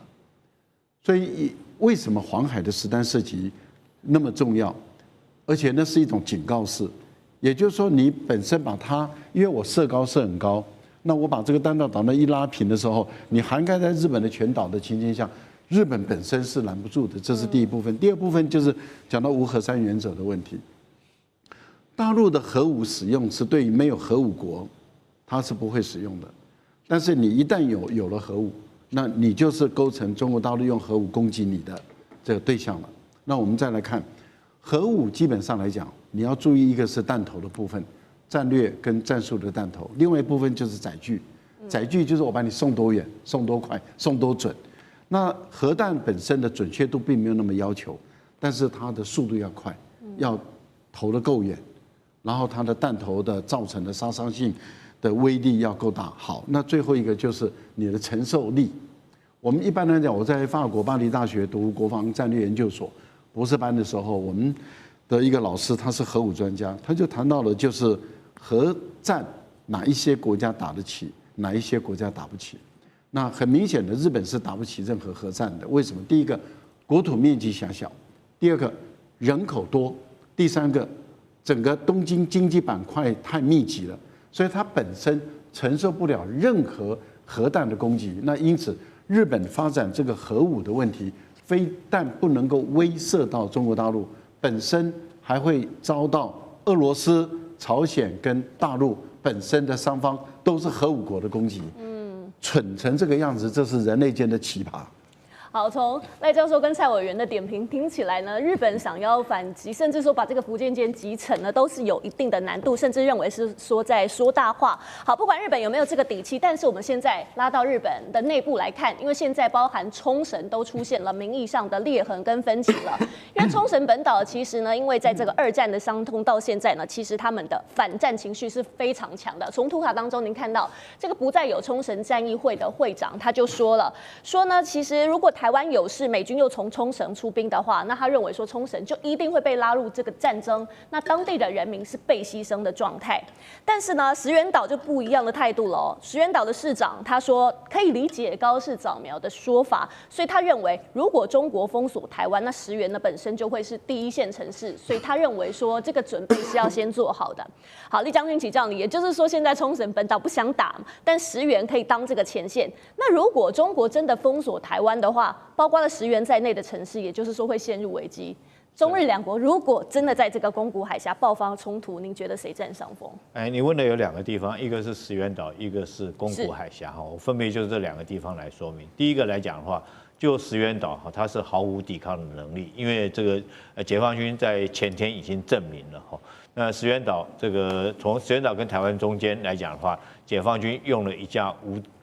所以为什么黄海的实弹射击那么重要？而且那是一种警告式，也就是说，你本身把它，因为我射高射很高，那我把这个弹道导弹一拉平的时候，你涵盖在日本的全岛的情境下，日本本身是拦不住的，这是第一部分。第二部分就是讲到无核3原则的问题。大陆的核武使用是对于没有核武国，它是不会使用的。但是你一旦有了核武，那你就是构成中国大陆用核武攻击你的这个对象了。那我们再来看，核武基本上来讲，你要注意一个是弹头的部分，战略跟战术的弹头；另外一部分就是载具，载具就是我把你送多远、送多快、送多准。那核弹本身的准确度并没有那么要求，但是它的速度要快，要投得够远，然后它的弹头的造成的杀伤性的威力要够大。好，那最后一个就是你的承受力。我们一般来讲，我在法国巴黎大学读国防战略研究所博士班的时候，我们的一个老师他是核武专家，他就谈到了就是核战哪一些国家打得起，哪一些国家打不起。那很明显的，日本是打不起任何核战的。为什么？第一个，国土面积狭小；第二个，人口多；第三个，整个东京经济板块太密集了，所以它本身承受不了任何核弹的攻击。那因此，日本发展这个核武的问题非但不能够威慑到中国大陆本身，还会遭到俄罗斯、朝鲜跟大陆本身的双方都是核武国的攻击。蠢成这个样子，这是人类间的奇葩。好，从赖教授跟蔡委员的点评听起来呢，日本想要反击，甚至说把这个福建舰击沉呢，都是有一定的难度，甚至认为是说在说大话。好，不管日本有没有这个底气，但是我们现在拉到日本的内部来看，因为现在包含冲绳都出现了民意上的裂痕跟分歧了。因为冲绳本岛其实呢，因为在这个2战的伤痛到现在呢，其实他们的反战情绪是非常强的。从图卡当中您看到，这个不再有冲绳战役会的会长他就说了，说呢，其实如果台湾有事，美军又从冲绳出兵的话，那他认为说冲绳就一定会被拉入这个战争，那当地的人民是被牺牲的状态。但是呢，石垣岛就不一样的态度了哦。石垣岛的市长他说可以理解高市早苗的说法，所以他认为如果中国封锁台湾，那石垣呢本身就会是第一线城市，所以他认为说这个准备是要先做好的。好，李将军请教你，也就是说现在冲绳本岛不想打，但石垣可以当这个前线。那如果中国真的封锁台湾的话，包括了石垣在内的城市，也就是说会陷入危机。中日两国如果真的在这个宫古海峡爆发冲突，您觉得谁占上风？你问的有2个地方，一个是石垣岛，一个是宫古海峡哈，我分别就是这2个地方来说明。第一个来讲的话，就石垣岛哈，它是毫无抵抗的能力，因为这个解放军在前天已经证明了哈。那石垣岛这个从石垣岛跟台湾中间来讲的话，解放军用了一架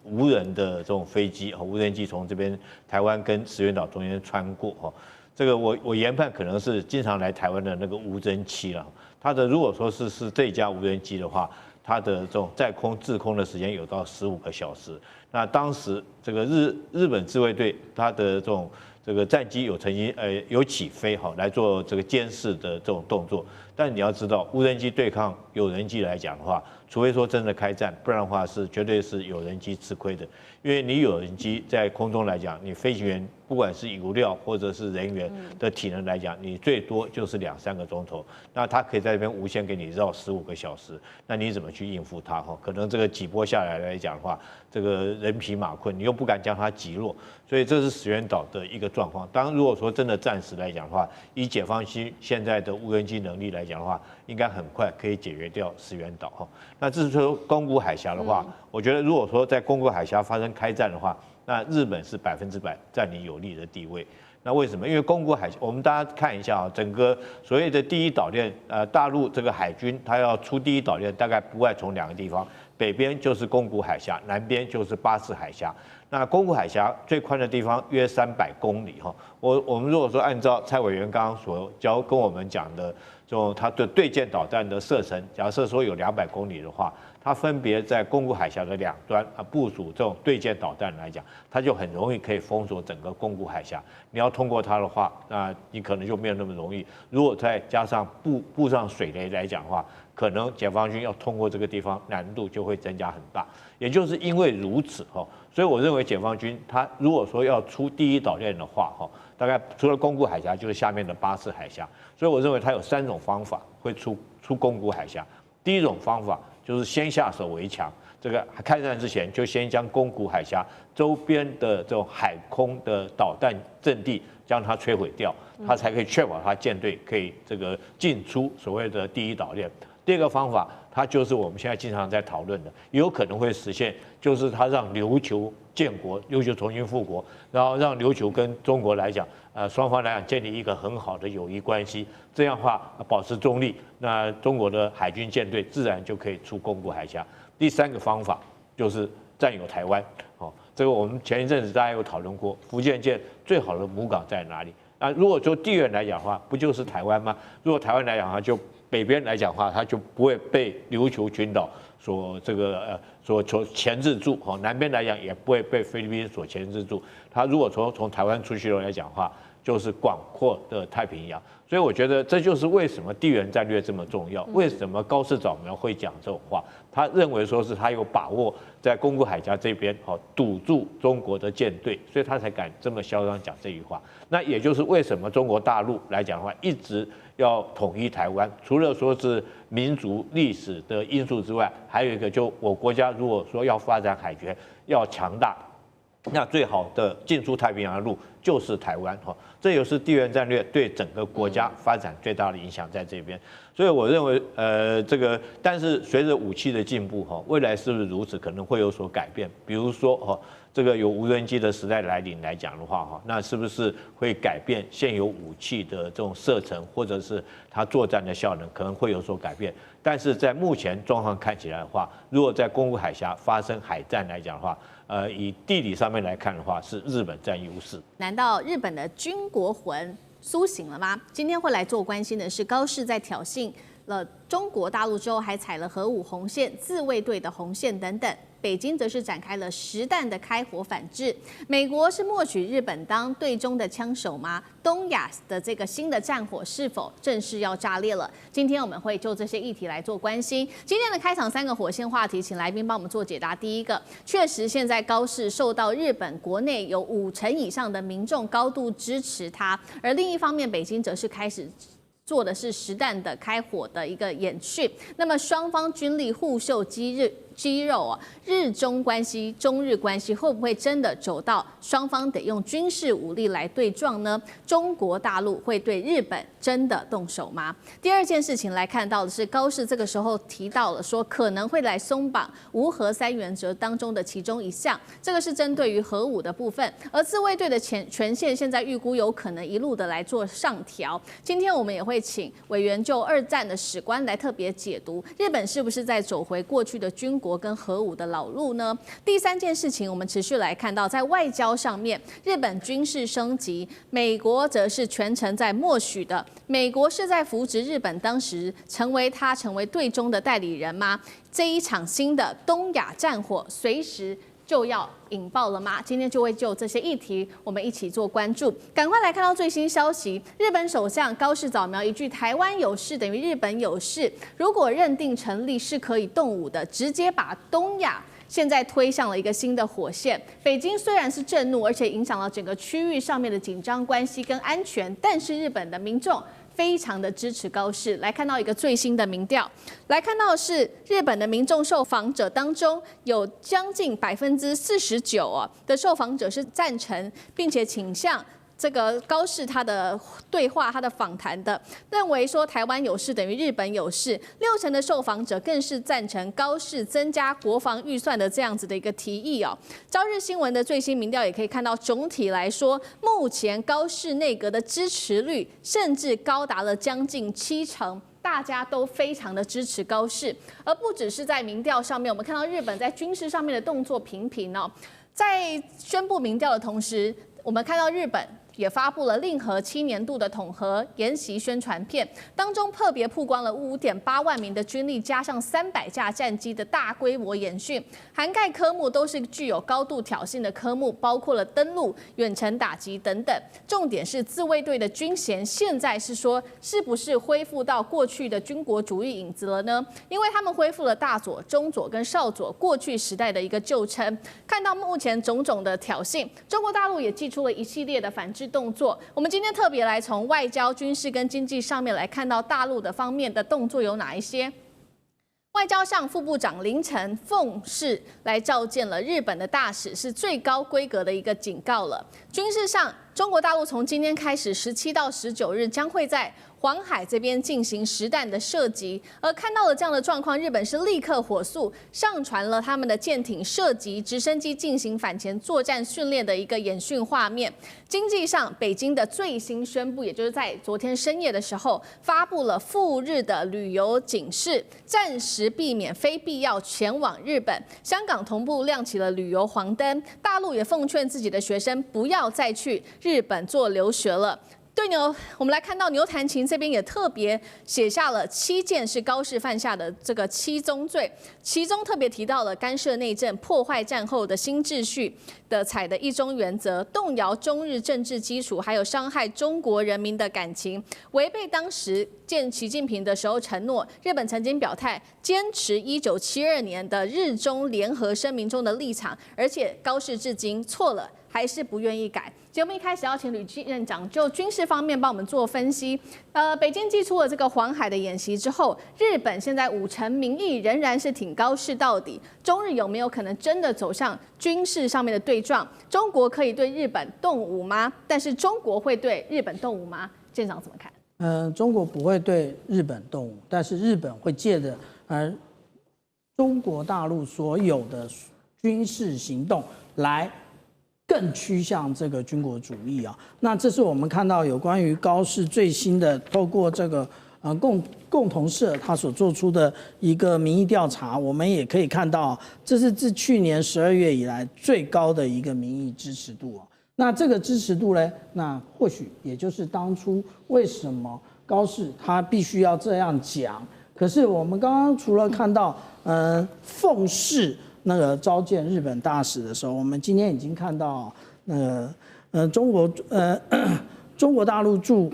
无人的这种飞机无人机从这边台湾跟石垣岛中间穿过哈。这个我研判可能是经常来台湾的那个无人机了。它的如果说是这架无人机的话，它的这种在空滞空的时间有到15个小时。那当时这个日本自卫队它的这个战机有曾经有起飞来做这个监视的这种动作。但你要知道，无人机对抗有人机来讲的话，除非说真的开战，不然的话是绝对是有人机吃亏的。因为你有人机在空中来讲，你飞行员不管是油料或者是人员的体能来讲，你最多就是2-3个钟头。那它可以在这边无限给你绕15个小时，那你怎么去应付它？可能这个几波下来讲的话，这个人疲马困，你又不敢将它击落，所以这是石垣岛的一个状况。当如果说真的暂时来讲的话，以解放军现在的无人机能力来讲的话，应该很快可以解决掉石垣岛哈。那至于说宫古海峡的话，我觉得如果说在宫古海峡发生开战的话，那日本是100%占你有利的地位。那为什么？因为宫古海峡，我们大家看一下整个所谓的第一岛链，大陆这个海军它要出第一岛链，大概不外从2个地方，北边就是宫古海峡，南边就是巴士海峡。那宫古海峡最宽的地方约300公里哈。我们如果说按照蔡委员刚刚所跟我们讲的这种它的对舰导弹的射程，假设说有200公里的话，它分别在宫古海峡的2端部署这种对舰导弹来讲，它就很容易可以封锁整个宫古海峡。你要通过它的话，那你可能就没有那么容易。如果再加上布上水雷来讲的话，可能解放军要通过这个地方难度就会增加很大。也就是因为如此所以我认为解放军他如果说要出第一岛链的话大概除了宫古海峡就是下面的巴士海峡。所以我认为他有3种方法会出宫古海峡。第一种方法就是先下手为强，这个开战之前就先将宫古海峡周边的这种海空的导弹阵地将它摧毁掉，它才可以确保它舰队可以这个进出所谓的第一岛链。第二个方法，它就是我们现在经常在讨论的，有可能会实现，就是它让琉球建国，琉球重新复国，然后让琉球跟中国来讲，双方来讲建立一个很好的友谊关系，这样的话保持中立，那中国的海军舰队自然就可以出宫古海峡。第3个方法就是占有台湾，这个我们前一阵子大家有讨论过，福建舰最好的母港在哪里？那如果说地缘来讲的话，不就是台湾吗？如果台湾来讲的话，就北边来讲的话，它就不会被琉球群岛所钳制住，南边来讲也不会被菲律宾所钳制住。它如果从台湾出去来讲的话，就是广阔的太平洋。所以我觉得这就是为什么地缘战略这么重要，为什么高市早苗会讲这种话。他认为说是他有把握在宫古海峡这边堵住中国的舰队，所以他才敢这么嚣张讲这句话。那也就是为什么中国大陆来讲的话，一直要统一台湾，除了说是民族历史的因素之外，还有一个就我国家如果说要发展海权要强大，那最好的进出太平洋的路就是台湾哈，这也是地缘战略对整个国家发展最大的影响在这边。所以我认为，但是随着武器的进步哈，未来是不是如此，可能会有所改变。比如说哈，这个有无人机的时代来临来讲的话哈，那是不是会改变现有武器的这种射程，或者是它作战的效能，可能会有所改变。但是在目前状况看起来的话，如果在宫古海峡发生海战来讲的话，以地理上面来看的话，是日本占优势。难道日本的军国魂苏醒了吗？今天会来做关心的是高市在挑衅了中国大陆之后，还踩了核武红线、自卫队的红线等等。北京则是展开了实弹的开火反制。美国是默许日本当对中的枪手吗？东亚的这个新的战火是否正式要炸裂了？今天我们会就这些议题来做关心。今天的开场3个火线话题，请来宾帮我们做解答。第一个，确实现在高市受到日本国内有50%以上的民众高度支持他，而另一方面，北京则是开始做的是实弹的开火的一个演训。那么双方军力互秀肌肉啊，日中关系、中日关系会不会真的走到双方得用军事武力来对撞呢？中国大陆会对日本真的动手吗？第二件事情来看到的是，高市这个时候提到了说可能会来松绑无核3原则当中的其中一项，这个是针对于核武的部分，而自卫队的权限现在预估有可能一路的来做上调。今天我们也会请委员就2战的史观来特别解读，日本是不是在走回过去的军国跟核武的老路呢？第三件事情，我们持续来看到，在外交上面，日本军事升级，美国则是全程在默许的。美国是在扶植日本当时成为对中的代理人吗？这一场新的东亚战火随时就要引爆了吗？今天就会就这些议题，我们一起做关注。赶快来看到最新消息，日本首相高市早苗一句"台湾有事等于日本有事"，如果认定成立是可以动武的，直接把东亚现在推向了一个新的火线。北京虽然是震怒，而且影响了整个区域上面的紧张关系跟安全，但是日本的民众非常的支持高市。来看到一个最新的民调，来看到的是日本的民众受访者当中，有将近49%的受访者是赞成，并且倾向这个高市他的对话、他的访谈的，认为说台湾有事等于日本有事，60%的受访者更是赞成高市增加国防预算的这样子的一个提议哦。朝日新闻的最新民调也可以看到，总体来说，目前高市内阁的支持率甚至高达了将近70%。大家都非常的支持高市，而不只是在民调上面，我们看到日本在军事上面的动作频频哦。在宣布民调的同时，我们看到日本也发布了令和7年度的统合研习宣传片，当中特别曝光了5.8万名的军力，加上300架战机的大规模演训，涵盖科目都是具有高度挑衅的科目，包括了登陆、远程打击等等。重点是自卫队的军衔现在是说是不是恢复到过去的军国主义影子了呢？因为他们恢复了大佐、中佐跟少佐过去时代的一个旧称。看到目前种种的挑衅，中国大陆也祭出了一系列的反制动作。我们今天特别来从外交、军事跟经济上面来看到大陆的方面的动作有哪一些。外交上，副部长林晨奉侍来召见了日本的大使，是最高规格的一个警告了。军事上，中国大陆从今天开始17到19日将会在黄海这边进行实弹的射击，而看到了这样的状况，日本是立刻火速上传了他们的舰艇射击直升机进行反潜作战训练的一个演训画面。经济上，北京的最新宣布，也就是在昨天深夜的时候发布了赴日的旅游警示，暂时避免非必要前往日本。香港同步亮起了旅游黄灯，大陆也奉劝自己的学生不要再去日本做留学了。对牛，我们来看到牛弹琴这边也特别写下了7件是高市犯下的这个7宗罪，其中特别提到了干涉内政、破坏战后的新秩序的采的一中原则，动摇中日政治基础，还有伤害中国人民的感情，违背当时见习近平的时候承诺。日本曾经表态坚持1972年的日中联合声明中的立场，而且高市至今错了还是不愿意改？节目一开始要请吕院长就军事方面帮我们做分析。北京祭出了这个黄海的演习之后，日本现在5成民意仍然是挺高视到底，中日有没有可能真的走向军事上面的对撞？中国可以对日本动武吗？但是中国会对日本动武吗？舰长怎么看？中国不会对日本动武，但是日本会借着中国大陆所有的军事行动来更趋向这个军国主义啊。那这是我们看到有关于高市最新的透过这个共同社他所做出的一个民意调查，我们也可以看到，这是自去年12月以来最高的一个民意支持度啊。那这个支持度呢？那或许也就是当初为什么高市他必须要这样讲。可是我们刚刚除了看到奉侍那个召见日本大使的时候，我们今天已经看到中国大陆驻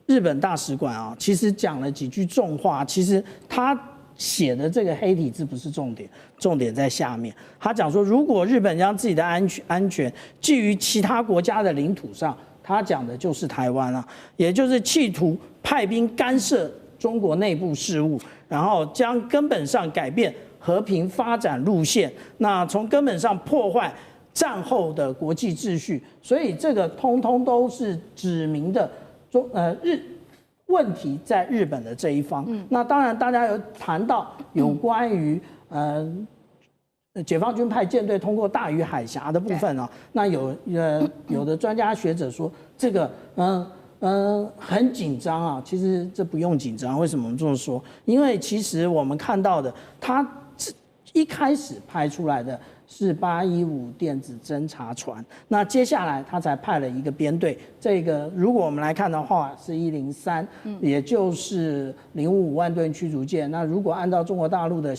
日本大使馆啊，其实讲了几句重话。其实他写的这个黑体字不是重点，重点在下面。他讲说，如果日本将自己的安全基于其他国家的领土上，他讲的就是台湾啊，也就是企图派兵干涉中国内部事务，然后将根本上改变和平发展路线，那从根本上破坏战后的国际秩序。所以这个通通都是指明的问题在日本的这一方。那当然，大家有谈到有关于解放军派舰队通过大隅海峡的部分啊，那有的专家学者说这个很紧张啊。其实这不用紧张，为什么我们这么说？因为其实我们看到的，他一开始派出来的是815电子侦察船，那接下来他才派了一个编队。这个如果我们来看的话，是103，也就是055万吨驱逐舰。那如果按照中国大陆的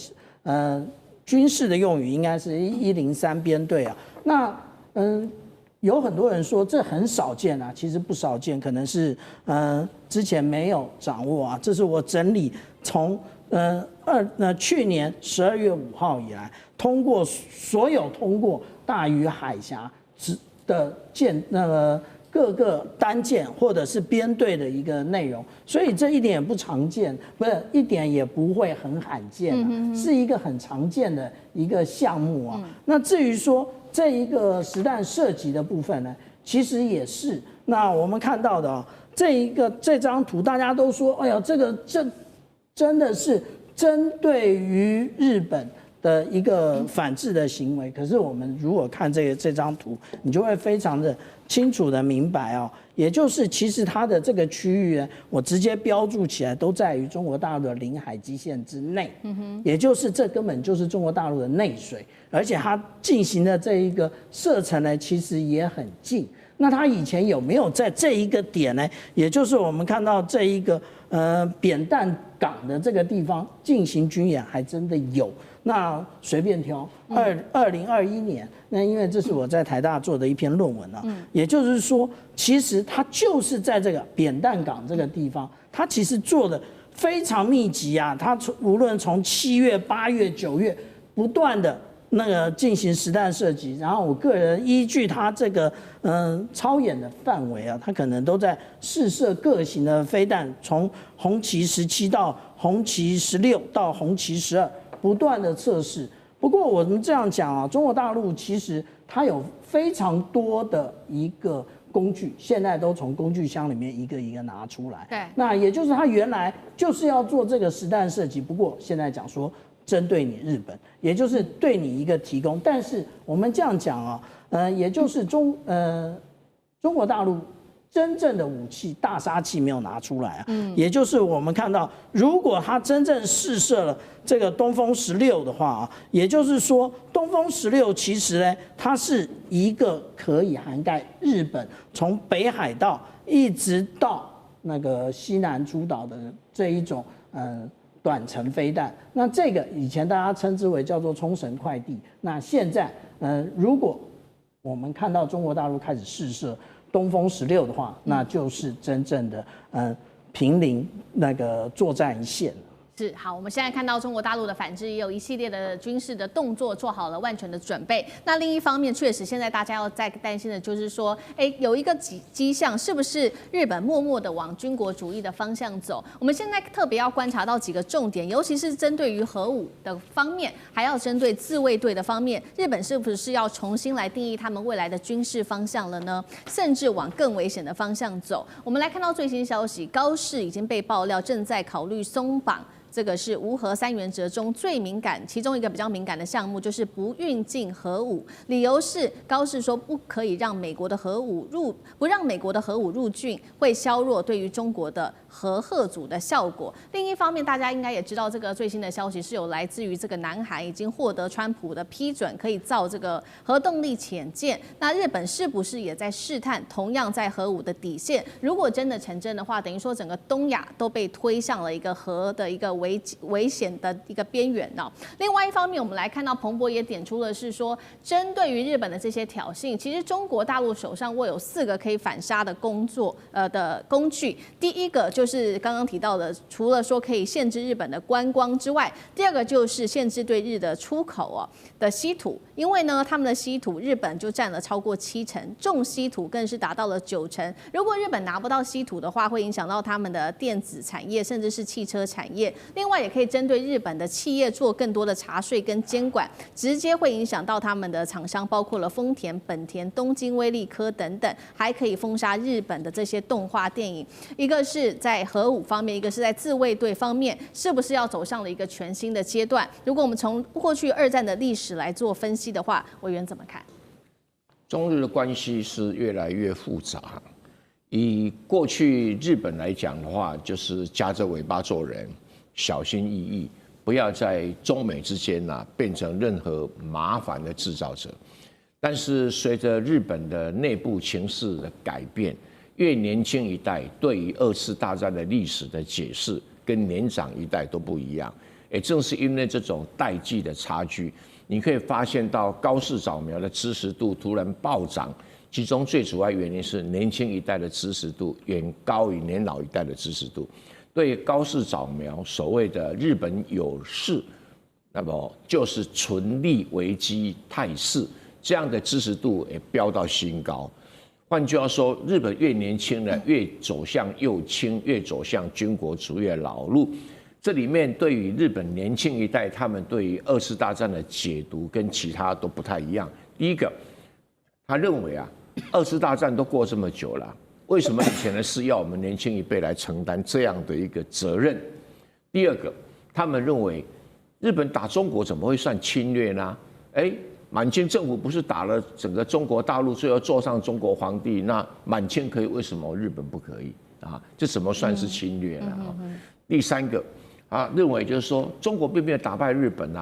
军事的用语，应该是103编队啊。那有很多人说这很少见啊，其实不少见，可能是之前没有掌握啊。这是我整理从去年12月5号以来，所有通过大隅海峡的各个单舰或者是编队的一个内容，所以这一点也不常见，不是一点也不会很罕见啊，是一个很常见的一个项目啊。那至于说这一个实弹射击的部分呢，其实也是。那我们看到的这张图，大家都说，哎呀，这真的是针对于日本的一个反制的行为。可是我们如果看这张图，你就会非常的清楚的明白哦，也就是其实它的这个区域呢，我直接标注起来，都在于中国大陆的领海基线之内，也就是这根本就是中国大陆的内水，而且它进行的这一个射程呢，其实也很近。那它以前有没有在这一个点呢？也就是我们看到这一个扁担港的这个地方进行军演，还真的有。那随便挑，2021年，那因为这是我在台大做的一篇论文啊，也就是说，其实它就是在这个扁担港这个地方，它其实做的非常密集啊。它无论从7月、8月、9月不断的进行实弹射击，然后我个人依据它这个操演的范围啊，它可能都在试射各型的飞弹，从红旗17到红旗16到红旗12，不断的测试。不过我们这样讲啊，中国大陆其实它有非常多的一个工具，现在都从工具箱里面一个一个拿出来。对，那也就是它原来就是要做这个实弹射击，不过现在讲说针对你日本，也就是对你一个提供。但是我们这样讲啊，也就是中国大陆真正的武器大杀器没有拿出来啊，也就是我们看到，如果它真正试射了这个东风16的话啊，也就是说东风16其实呢，它是一个可以涵盖日本从北海道一直到那个西南诸岛的这一种短程飞弹。那这个以前大家称之为叫做冲绳快递。那现在如果我们看到中国大陆开始试射东风16的话，那就是真正的平陵那个作战一线了。是好，我们现在看到中国大陆的反制也有一系列的军事的动作，做好了万全的准备。那另一方面，确实现在大家要再担心的就是说，有一个迹象，是不是日本默默的往军国主义的方向走？我们现在特别要观察到几个重点，尤其是针对于核武的方面，还要针对自卫队的方面，日本是不是要重新来定义他们未来的军事方向了呢？甚至往更危险的方向走？我们来看到最新消息，高市已经被爆料正在考虑松绑。这个是无核3原则中最敏感，其中一个比较敏感的项目就是不运进核武。理由是高市说不可以让美国的核武入境，会削弱对于中国的核吓阻的效果。另一方面，大家应该也知道，这个最新的消息是有来自于这个南韩已经获得川普的批准，可以造这个核动力潜舰。那日本是不是也在试探同样在核武的底线？如果真的成真的话，等于说整个东亚都被推向了一个核的一个危险的一个边缘呢。另外一方面，我们来看到彭博也点出的是说，针对于日本的这些挑衅，其实中国大陆手上握有4个可以反杀的工具。第一个就是刚刚提到的，除了说可以限制日本的观光之外，第二个就是限制对日的出口的稀土，因为呢他们的稀土日本就占了超过70%，重稀土更是达到了90%。如果日本拿不到稀土的话，会影响到他们的电子产业，甚至是汽车产业。另外，也可以针对日本的企业做更多的查税跟监管，直接会影响到他们的厂商，包括了丰田、本田、东京威力科等等，还可以封杀日本的这些动画电影。一个是在核武方面，一个是在自卫队方面，是不是要走上了一个全新的阶段？如果我们从过去2战的历史来做分析的话，委员怎么看？中日的关系是越来越复杂。以过去日本来讲的话，就是夹着尾巴做人，小心翼翼，不要在中美之间变成任何麻烦的制造者。但是随着日本的内部情势的改变，越年轻一代对于2次大战的历史的解释跟年长一代都不一样。也正是因为这种代际的差距，你可以发现到高市早苗的支持度突然暴涨。其中最主要原因是年轻一代的支持度远高于年老一代的支持度。对高市早苗所谓的日本有事，那么就是存利危机态势，这样的支持度也飙到新高。换句话说，日本越年轻了，越走向右倾，越走向军国主义的老路。这里面对于日本年轻一代，他们对于2次大战的解读跟其他都不太一样。第一个，他认为2次大战都过这么久了，为什么以前的事要我们年轻一辈来承担这样的一个责任？第二个，他们认为日本打中国怎么会算侵略呢？满清政府不是打了整个中国大陆，最后坐上中国皇帝，那满清可以，为什么日本不可以这怎么算是侵略呢？第三个认为就是说中国并没有打败日本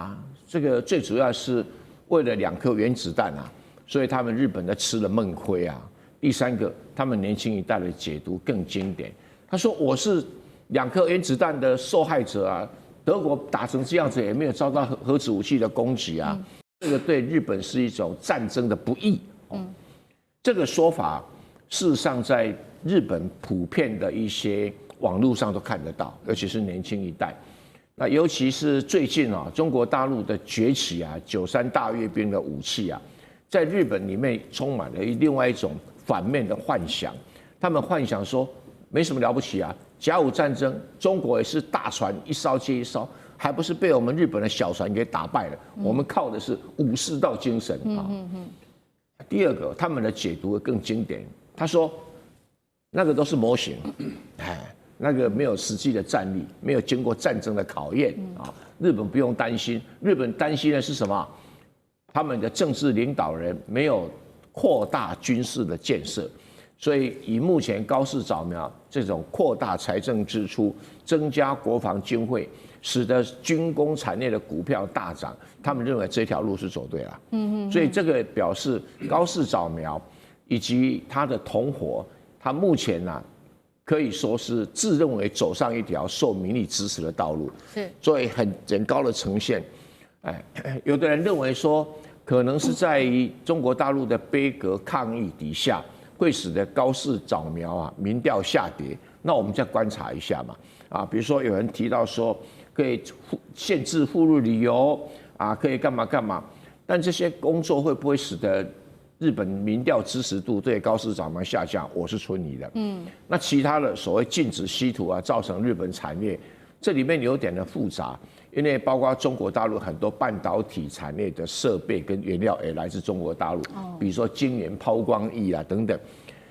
这个最主要是为了2颗原子弹所以他们日本的吃了闷亏第三个，他们年轻一代的解读更经典。他说：“我是2颗原子弹的受害者德国打成这样子也没有遭到核子武器的攻击这个对日本是一种战争的不义。”这个说法事实上在日本普遍的一些网络上都看得到，尤其是年轻一代。那尤其是最近中国大陆的崛起93大阅兵的武器在日本里面充满了另外一种反面的幻想。他们幻想说没什么了不起甲午战争中国也是大船一艘接一艘，还不是被我们日本的小船给打败了。我们靠的是武士道精神第二个，他们的解读更经典。他说那个都是模型，那个没有实际的战力，没有经过战争的考验日本不用担心。日本担心的是什么？他们的政治领导人没有扩大军事的建设，所以以目前高市早苗这种扩大财政支出、增加国防经费，使得军工产业的股票大涨，他们认为这条路是走对了。所以这个表示高市早苗以及他的同伙，他目前可以说是自认为走上一条受民意支持的道路，所以很高的呈现。有的人认为说，可能是在于中国大陆的杯葛抗议底下，会使得高市早苗民调下跌。那我们再观察一下嘛，比如说有人提到说，可以限制赴日旅游啊，可以干嘛干嘛。但这些工作会不会使得日本民调支持度对高市早苗下降？我是存疑的。那其他的所谓禁止稀土啊，造成日本产业，这里面有点的复杂，因为包括中国大陆很多半导体产业的设备跟原料也来自中国大陆，比如说晶圆抛光液啊等等。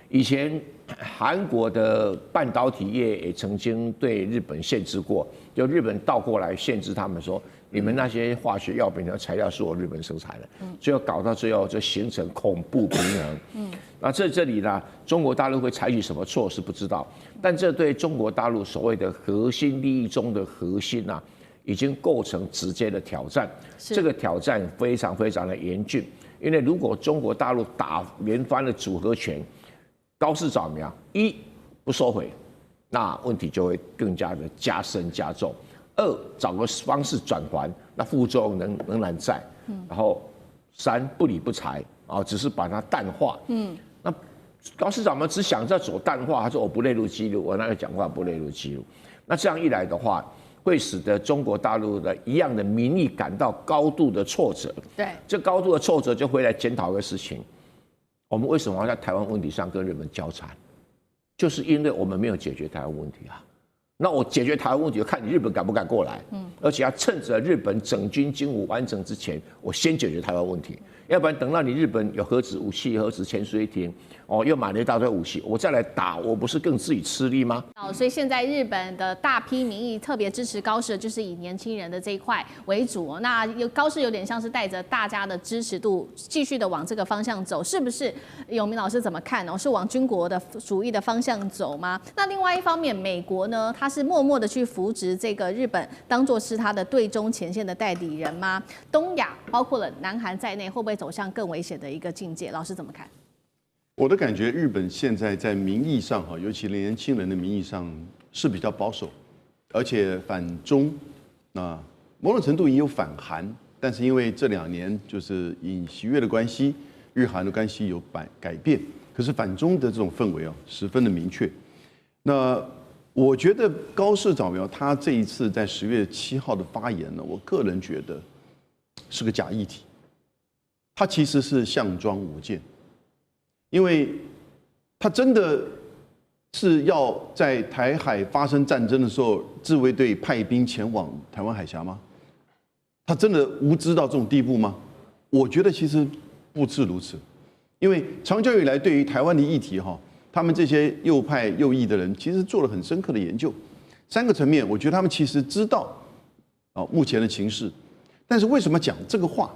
以前韩国的半导体业也曾经对日本限制过，就日本倒过来限制他们说，你们那些化学药品的材料是我日本生产的，最后搞到最后就形成恐怖平衡。那这里呢，中国大陆会采取什么措施不知道，但这对中国大陆所谓的核心利益中的核心啊，已经构成直接的挑战。这个挑战非常非常的严峻，因为如果中国大陆连番的组合拳，高市早苗一不收回，那问题就会更加的加深加重；二找个方式转还，那副作用仍然在；然后三不理不睬啊，只是把它淡化。那高市早苗只想着走淡化，他说我不列入记录，我那个讲话不列入记录。那这样一来的话，会使得中国大陆的一样的民意感到高度的挫折。对，这高度的挫折就回来检讨一个事情。我们为什么要在台湾问题上跟日本交缠？就是因为我们没有解决台湾问题啊。那我解决台湾问题，看你日本敢不敢过来。而且要趁着日本整军军武完整之前，我先解决台湾问题。要不然等到你日本有核子武器、核子潜水艇，又买了一大堆武器，我再来打，我不是更自己吃力吗？所以现在日本的大批民意特别支持高市，就是以年轻人的这一块为主。那高市有点像是带着大家的支持度，继续的往这个方向走，是不是？永明老师怎么看呢？是往军国的主义的方向走吗？那另外一方面，美国呢，它是默默的去扶植这个日本，当作是它的对中前线的代理人吗？东亚包括了南韩在内，会不会走向更危险的一个境界？老师怎么看？我的感觉，日本现在在民意上哈，尤其年轻人的民意上是比较保守，而且反中，那某种程度也有反韩，但是因为这2年就是尹锡悦的关系，日韩的关系有改变，可是反中的这种氛围啊，十分的明确。那我觉得高市早苗他这一次在10月7号的发言呢，我个人觉得是个假议题，他其实是项庄舞剑。因为他真的是要在台海发生战争的时候，自卫队派兵前往台湾海峡吗？他真的无知到这种地步吗？我觉得其实不是如此，因为长久以来对于台湾的议题哈，他们这些右派右翼的人其实做了很深刻的研究，3个层面，我觉得他们其实知道目前的情势，但是为什么讲这个话？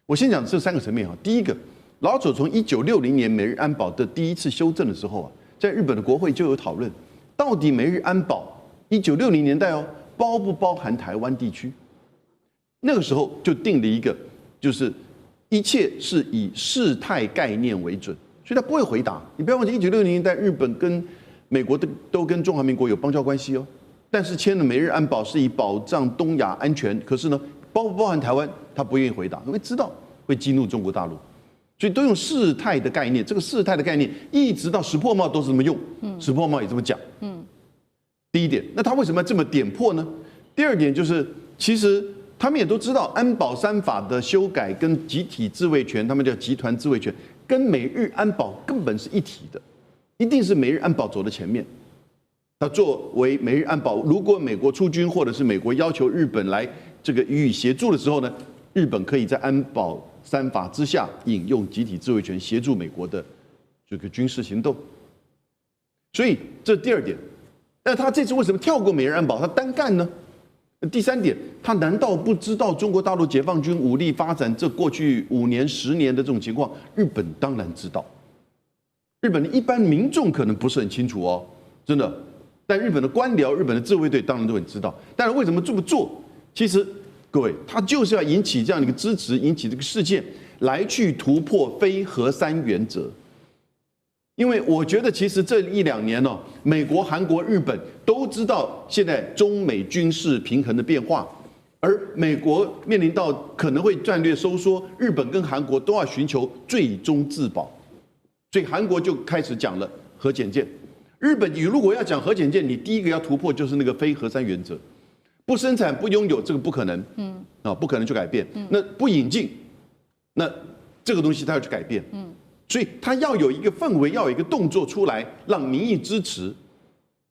我先讲这3个层面啊，第一个。老早从1960年美日安保的第一次修正的时候啊，在日本的国会就有讨论，到底美日安保1960年代包不包含台湾地区？那个时候就定了一个，就是一切是以事态概念为准，所以他不会回答。你不要忘记，1960年代日本跟美国都跟中华民国有邦交关系但是签了美日安保是以保障东亚安全，可是呢，包不包含台湾，他不愿意回答，因为知道会激怒中国大陆。所以都用事态的概念，这个事态的概念一直到石破茂都是这么用，石破茂也这么讲。第一点，那他为什么要这么点破呢？第二点就是，其实他们也都知道，安保3法的修改跟集体自卫权，他们叫集团自卫权，跟美日安保根本是一体的，一定是美日安保走在前面。他作为美日安保，如果美国出军或者是美国要求日本来这个予以协助的时候呢，日本可以在安保3法之下引用集体自卫权协助美国的这个军事行动，所以这第2点。那他这次为什么跳过美日安保，他单干呢？第3点，他难道不知道中国大陆解放军武力发展这过去5年、10年的这种情况？日本当然知道，日本的一般民众可能不是很清楚真的。但日本的官僚、日本的自卫队当然都很知道。但是为什么这么做？其实。各位，他就是要引起这样的一个支持，引起这个事件，来去突破非核3原则。因为我觉得，其实这1、2年美国、韩国、日本都知道现在中美军事平衡的变化，而美国面临到可能会战略收缩，日本跟韩国都要寻求最终自保，所以韩国就开始讲了核潜舰。日本，你如果要讲核潜舰，你第一个要突破就是那个非核3原则。不生产不拥有这个不可能，不可能去改变。那不引进，那这个东西它要去改变，所以它要有一个氛围，要有一个动作出来，让民意支持，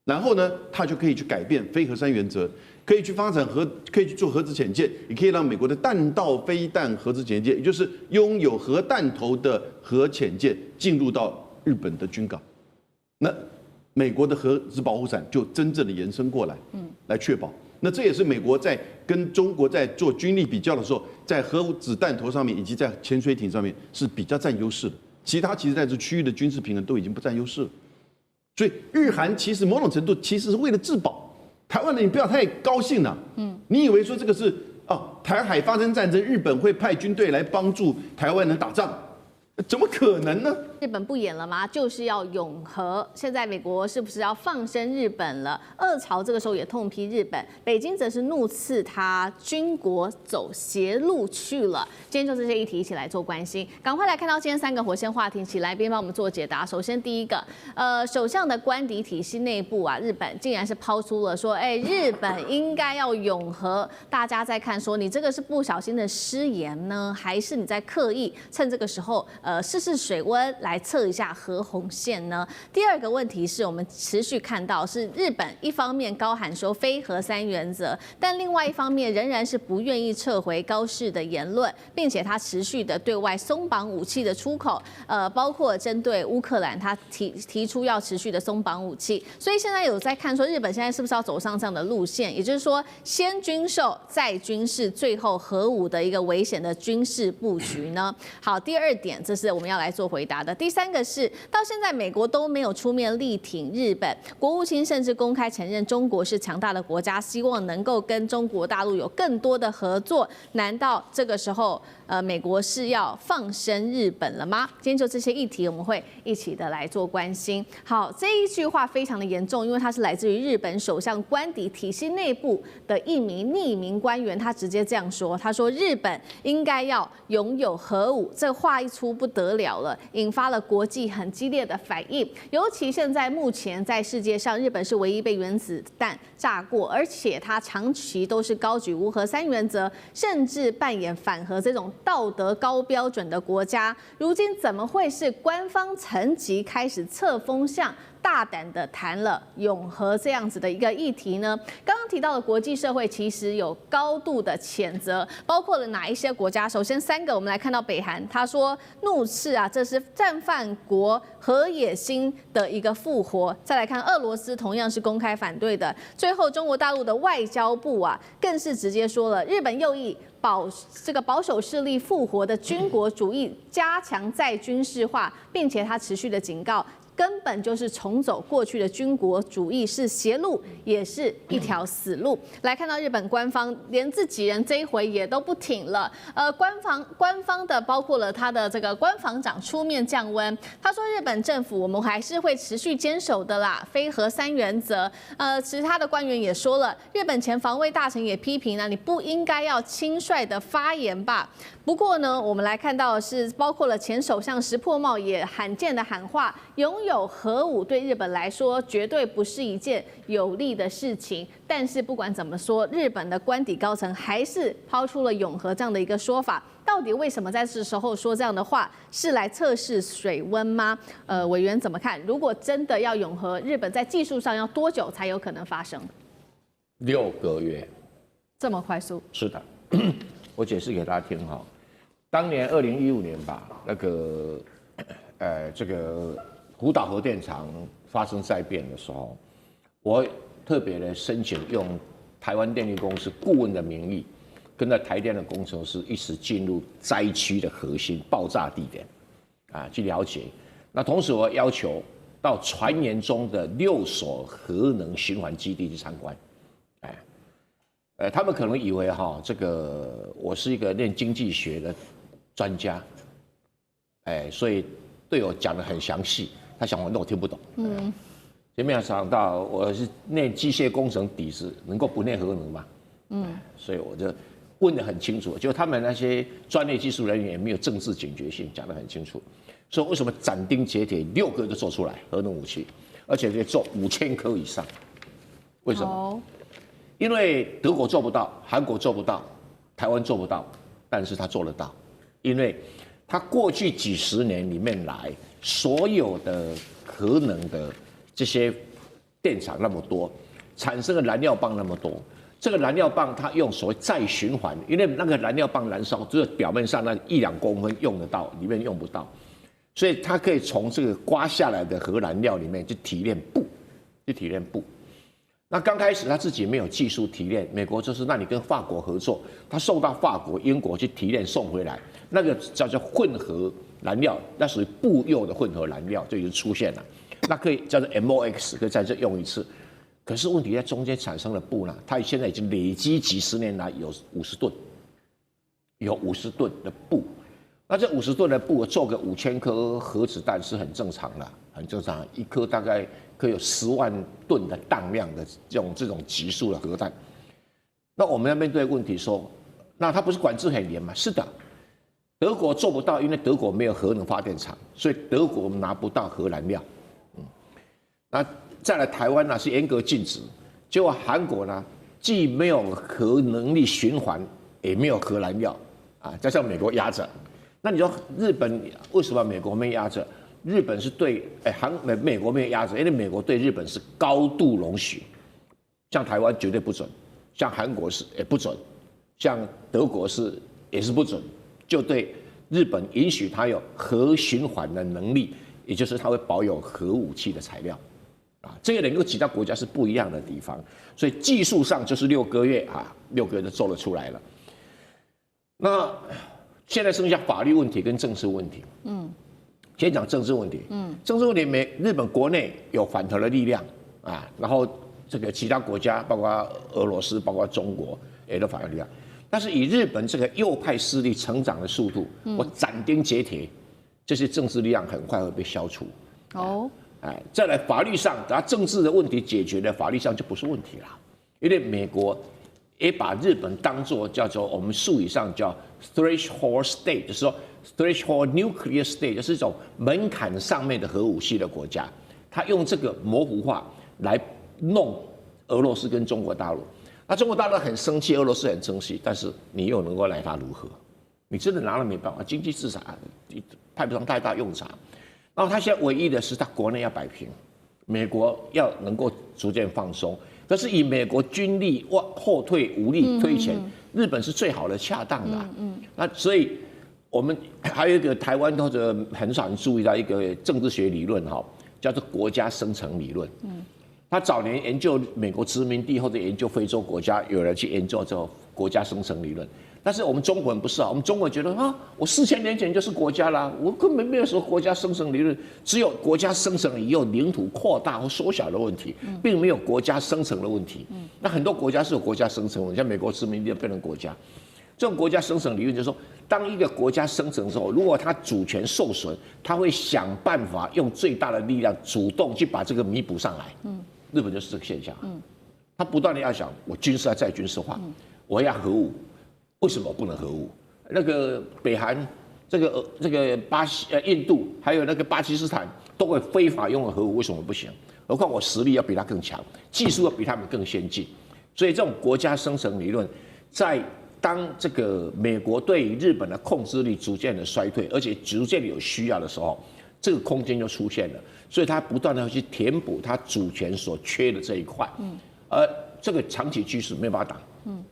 然后呢，它就可以去改变非核三原则，可以去发展可以去做核子潜舰，也可以让美国的弹道飞弹核子潜舰，也就是拥有核弹头的核潜舰进入到日本的军港，那美国的核子保护伞就真正的延伸过来，来确保。那这也是美国在跟中国在做军力比较的时候，在核子弹头上面以及在潜水艇上面是比较占优势的。其他其实在这区域的军事平衡都已经不占优势了。所以日韩其实某种程度其实是为了自保。台湾人你不要太高兴了，你以为说这个是台海发生战争，日本会派军队来帮助台湾人打仗？怎么可能呢？日本不演了吗？就是要永和。现在美国是不是要放生日本了？俄朝这个时候也痛批日本，北京则是怒斥他军国走邪路去了。今天就这些议题一起来做关心，赶快来看到今天3个火线话题，请来宾帮我们做解答。首先第一个，首相的官邸体系内部啊，日本竟然是抛出了说，日本应该要永和。大家在看说，你这个是不小心的失言呢，还是你在刻意趁这个时候试试水温来测一下核红线呢？第二个问题是我们持续看到是日本一方面高喊说非核三原则，但另外一方面仍然是不愿意撤回高市的言论，并且他持续的对外松绑武器的出口，包括针对乌克兰，他提出要持续的松绑武器。所以现在有在看说日本现在是不是要走上这样的路线，也就是说先军售再军事，最后核武的一个危险的军事布局呢？好，第二点，这是我们要来做回答的。第三个是，到现在美国都没有出面力挺日本，国务卿甚至公开承认中国是强大的国家，希望能够跟中国大陆有更多的合作。难道这个时候，美国是要放生日本了吗？今天就这些议题，我们会一起的来做关心。好，这一句话非常的严重，因为它是来自于日本首相官邸体系内部的一名匿名官员，他直接这样说，他说日本应该要拥有核武，这话一出不得了了，引发了国际很激烈的反应。尤其现在目前在世界上，日本是唯一被原子弹炸过，而且它长期都是高举无核三原则，甚至扮演反核这种道德高标准的国家。如今怎么会是官方层级开始测风向，大胆的谈了永和这样子的一个议题呢？刚刚提到的国际社会其实有高度的谴责，包括了哪一些国家？首先3个，我们来看到北韩，他说怒斥啊，这是战犯国核野心的一个复活。再来看俄罗斯，同样是公开反对的。最后中国大陆的外交部啊，更是直接说了，日本右翼这个保守势力复活的军国主义，加强再军事化，并且他持续的警告，根本就是重走过去的军国主义，是邪路，也是一条死路。来看到日本官方连自己人这一回也都不挺了，官方的包括了他的这个官房长出面降温，他说日本政府我们还是会持续坚守的啦，非核三原则。其他的官员也说了，日本前防卫大臣也批评了，你不应该要轻率的发言吧。不过呢，我们来看到的是，包括了前首相石破茂也罕见的喊话，拥有核武对日本来说绝对不是一件有利的事情。但是不管怎么说，日本的官邸高层还是抛出了永和这样的一个说法。到底为什么在这时候说这样的话？是来测试水温吗？委员怎么看？如果真的要永和，日本在技术上要多久才有可能发生？6个月，这么快速？是的，我解释给大家听哈。当年2015年吧，那个这个福岛核电厂发生灾变的时候，我特别的申请用台湾电力公司顾问的名义，跟着台电的工程师一起进入灾区的核心爆炸地点，去了解。那同时我要求到传言中的6所核能循环基地去参观，他们可能以为这个我是一个念经济学的专家，所以对我讲得很详细。他想那我听不懂，就没有想到我是念机械工程底子，能够不念核能吗？所以我就问得很清楚。就他们那些专业技术人员也没有政治警觉性，讲得很清楚。所以为什么斩钉截铁6个就做出来核能武器，而且可以做5000颗以上？为什么？因为德国做不到，韩国做不到，台湾做不到，但是他做得到，因为他过去几十年里面来，所有的核能的这些电厂那么多，产生的燃料棒那么多，这个燃料棒它用所谓再循环，因为那个燃料棒燃烧只有表面上那1-2公分用得到，里面用不到，所以它可以从这个刮下来的核燃料里面去提炼钚，那刚开始他自己没有技术提炼，美国就是那你跟法国合作，他送到法国、英国去提炼送回来，那个叫做混合燃料，那属于钚铀的混合燃料就已经出现了，那可以叫做 MOX， 可以在这用一次。可是问题在中间产生了钚呢，它现在已经累积几十年来有50吨，有50吨的钚。那这50吨的钚做个5000颗核子弹是很正常的，很正常，一颗大概可以有10万吨的当量的这种级数的核弹。那我们要面对问题说，那它不是管制很严吗？是的，德国做不到，因为德国没有核能发电厂，所以德国拿不到核燃料。那再来台湾呢是严格禁止，结果韩国呢既没有核能力循环，也没有核燃料啊，加上美国压着。那你说日本为什么美国没压着？日本是对美国没有压着，因为美国对日本是高度容许，像台湾绝对不准，像韩国是也不准，像德国也是不准，就对日本允许它有核循环的能力，也就是它会保有核武器的材料。啊，这个能够其他国家是不一样的地方，所以技术上就是6个月啊，6个月就做了出来了。那现在剩下法律问题跟政治问题。先讲政治问题。政治问题，日本国内有反核的力量啊，然后这个其他国家，包括俄罗斯，包括中国，也都反核力量。但是以日本这个右派势力成长的速度，我斩钉截铁，这些政治力量很快会被消除。再来法律上，等政治的问题解决了，法律上就不是问题了，因为美国也把日本当作叫做我们术语上叫 threshold state， 就是说 threshold nuclear state， 就是一种门槛上面的核武器的国家，他用这个模糊化来弄俄罗斯跟中国大陆。那中国大陆很生气，俄罗斯很生气，但是你又能够奈他如何？你真的拿了没办法，经济制裁派不上太大用场。然后他现在唯一的是他国内要摆平，美国要能够逐渐放松。可是以美国军力后退无力推前，日本是最好的恰当的。那所以我们还有一个台湾或者很少人注意到一个政治学理论哈，叫做国家生成理论。他早年研究美国殖民地或者研究非洲国家，有人去研究这个国家生成理论。但是我们中国人不是啊，我们中国人觉得啊，我4000年前就是国家啦，我根本没有什么国家生成理论，只有国家生成以后领土扩大或缩小的问题，并没有国家生成的问题。那很多国家是有国家生成的，像美国殖民地变成国家，这种国家生成理论就是说，当一个国家生成之后，如果它主权受损，它会想办法用最大的力量主动去把这个弥补上来。日本就是这个现象。他不断的要想，我军事要再军事化，我要核武。为什么不能核武？那个北韩、这个印度，还有那个巴基斯坦都会非法拥有核武，为什么不行？何况我实力要比他更强，技术要比他们更先进。所以这种国家生成理论，在当这个美国对日本的控制力逐渐的衰退，而且逐渐有需要的时候，这个空间就出现了。所以他不断的去填补他主权所缺的这一块。而这个长期趋势没有办法挡。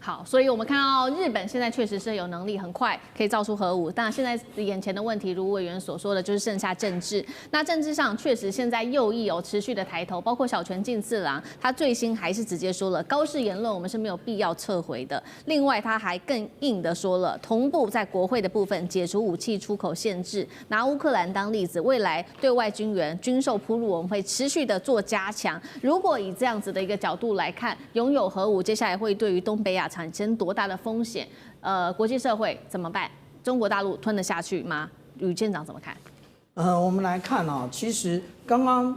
好，所以我们看到日本现在确实是有能力很快可以造出核武，但现在眼前的问题，如委员所说的，就是剩下政治。那政治上确实现在右翼持续的抬头，包括小泉进次郎，他最新还是直接说了高市言论我们是没有必要撤回的。另外他还更硬的说了，同步在国会的部分解除武器出口限制，拿乌克兰当例子，未来对外军援军售铺路我们会持续的做加强。如果以这样子的一个角度来看，拥有核武接下来会对于东北亚产生多大的风险？国际社会怎么办？中国大陆吞得下去吗？吕舰长怎么看？我们来看啊，其实刚刚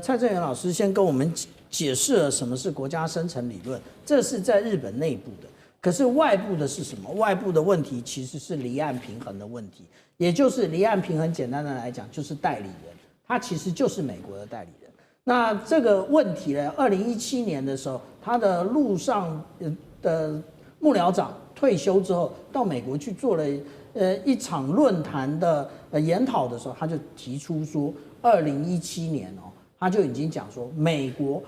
蔡正元老师先跟我们解释了什么是国家生成理论，这是在日本内部的。可是外部的是什么？外部的问题其实是离岸平衡的问题，也就是离岸平衡，简单的来讲就是代理人，他其实就是美国的代理人。那这个问题呢，2017年的时候，他的陆上的幕僚长退休之后，到美国去做了一场论坛的研讨的时候，他就提出说，2017年他就已经讲说，美国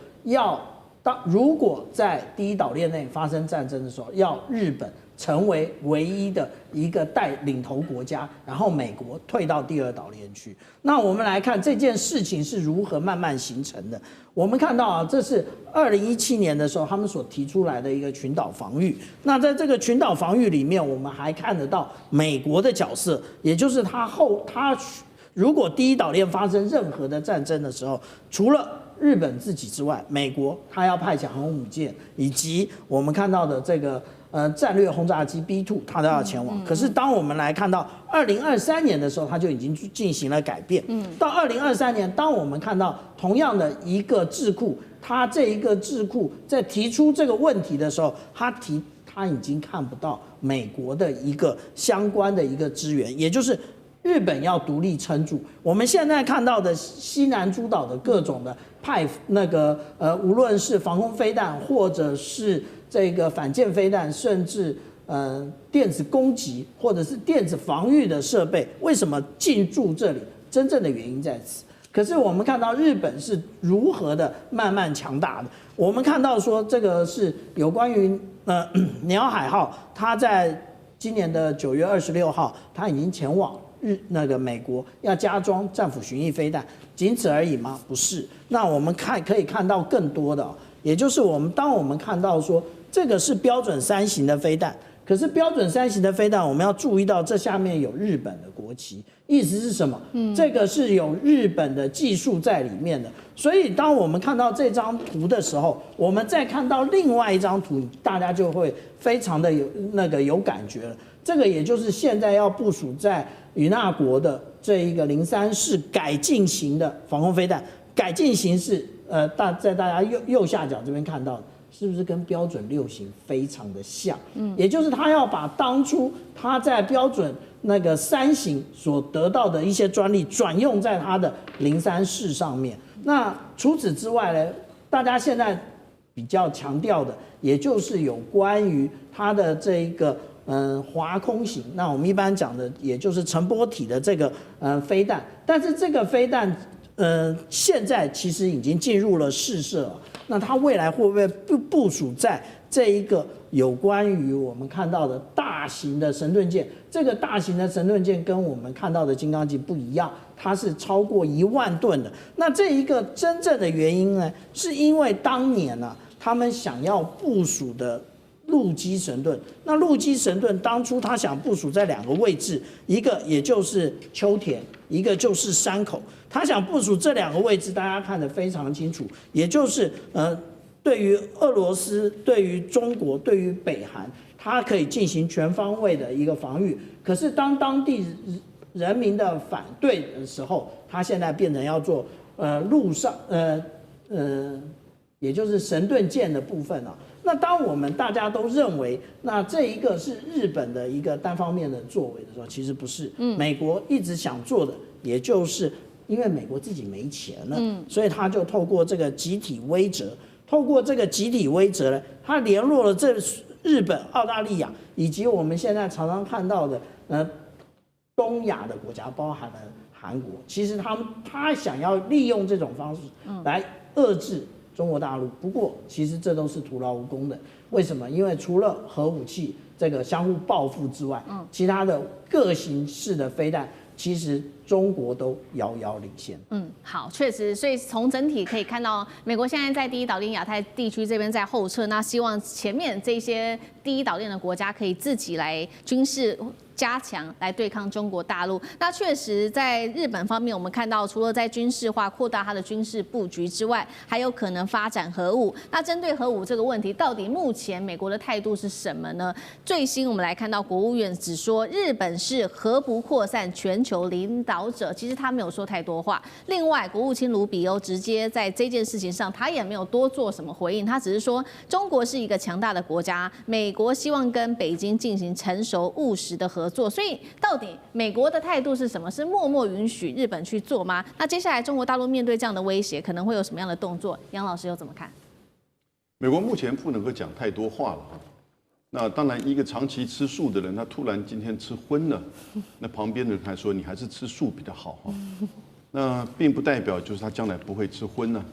如果在第一岛链内发生战争的时候，要日本成为唯一的一个领头国家，然后美国退到第二岛链去。那我们来看这件事情是如何慢慢形成的。我们看到这是2017年的时候他们所提出来的一个群岛防御。那在这个群岛防御里面，我们还看得到美国的角色，也就是他如果第一岛链发生任何的战争的时候，除了日本自己之外，美国他要派遣航空母舰，以及我们看到的这个战略轰炸机 B2， 它都要前往。可是当我们来看到2023年的时候，它就已经进行了改变。到2023年，当我们看到同样的一个智库，它这一个智库在提出这个问题的时候，它已经看不到美国的一个相关的一个支援，也就是日本要独立撑住。我们现在看到的西南诸岛的各种的无论是防空飞弹，或者是这个反舰飞弹，甚至电子攻击或者是电子防御的设备，为什么进驻这里？真正的原因在此。可是我们看到日本是如何的慢慢强大的。我们看到说，这个是有关于鸟海号，它在今年的9月26号，它已经前往美国，要加装战斧巡弋飞弹，仅此而已吗？不是。那我们可以看到更多的，也就是当我们看到说这个是标准3型的飞弹，可是标准3型的飞弹，我们要注意到这下面有日本的国旗，意思是什么？这个是有日本的技术在里面的。所以当我们看到这张图的时候，我们再看到另外一张图，大家就会非常的有感觉了。这个也就是现在要部署在与那国的这一个03式改进型的防空飞弹。改进型是在大家右下角这边看到的，是不是跟标准6型非常的像？也就是他要把当初他在标准3型所得到的一些专利转用在他的03式上面。那除此之外呢，大家现在比较强调的，也就是有关于它的这一个滑空型。那我们一般讲的，也就是乘波体的这个飞弹。但是这个飞弹现在其实已经进入了试射了。那它未来会不会部署在这一个有关于我们看到的大型的神盾舰？这个大型的神盾舰跟我们看到的金刚级不一样，它是超过1万吨的。那这一个真正的原因呢，是因为当年他们想要部署的陆基神盾。那陆基神盾当初他想部署在2个位置，一个也就是秋田，一个就是山口。他想部署这2个位置，大家看得非常清楚，也就是对于俄罗斯、对于中国、对于北韩，它可以进行全方位的一个防御。可是当当地人民的反对的时候，它现在变成要做陆上也就是神盾舰的部分。那当我们大家都认为那这一个是日本的一个单方面的作为的时候，其实不是。美国一直想做的，也就是因为美国自己没钱了，所以他就透过这个集体威慑，呢，他联络了日本、澳大利亚以及我们现在常常看到的东亚的国家，包含了韩国。其实他想要利用这种方式来遏制中国大陆，不过其实这都是徒劳无功的。为什么？因为除了核武器这个相互报复之外，其他的各形式的飞弹，其实中国都遥遥领先。好，确实，所以从整体可以看到，美国现在在第一岛链亚太地区这边在后撤，那希望前面这些第一岛链的国家可以自己来军事加强来对抗中国大陆。那确实，在日本方面，我们看到除了在军事化扩大它的军事布局之外，还有可能发展核武。那针对核武这个问题，到底目前美国的态度是什么呢？最新我们来看到国务院只说，日本是核不扩散全球领导导者，其实他没有说太多话。另外，国务卿卢比欧直接在这件事情上，他也没有多做什么回应，他只是说中国是一个强大的国家，美国希望跟北京进行成熟务实的合作。所以，到底美国的态度是什么？是默默允许日本去做吗？那接下来中国大陆面对这样的威胁，可能会有什么样的动作？杨老师又怎么看？美国目前不能够讲太多话了。那当然，一个长期吃素的人，他突然今天吃荤了，那旁边的人还说你还是吃素比较好哈。那并不代表就是他将来不会吃荤呢。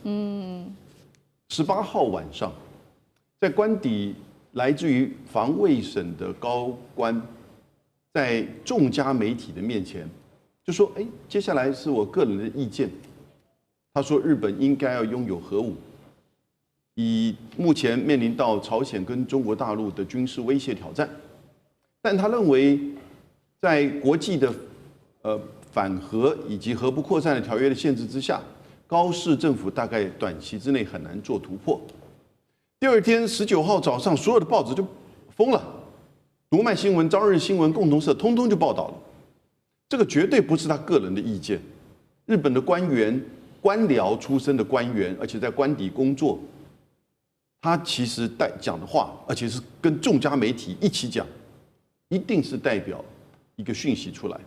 18号晚上，在官邸来自于防卫省的高官，在众家媒体的面前就说：“哎，接下来是我个人的意见。”他说日本应该要拥有核武。以目前面临到朝鲜跟中国大陆的军事威胁挑战，但他认为，在国际的反核以及核不扩散的条约的限制之下，高市政府大概短期之内很难做突破。第二天19号早上，所有的报纸就疯了，读卖新闻、朝日新闻、共同社通通就报道了。这个绝对不是他个人的意见，日本的官员、官僚出身的官员，而且在官邸工作。他其实讲的话，而且是跟众家媒体一起讲，一定是代表一个讯息出来。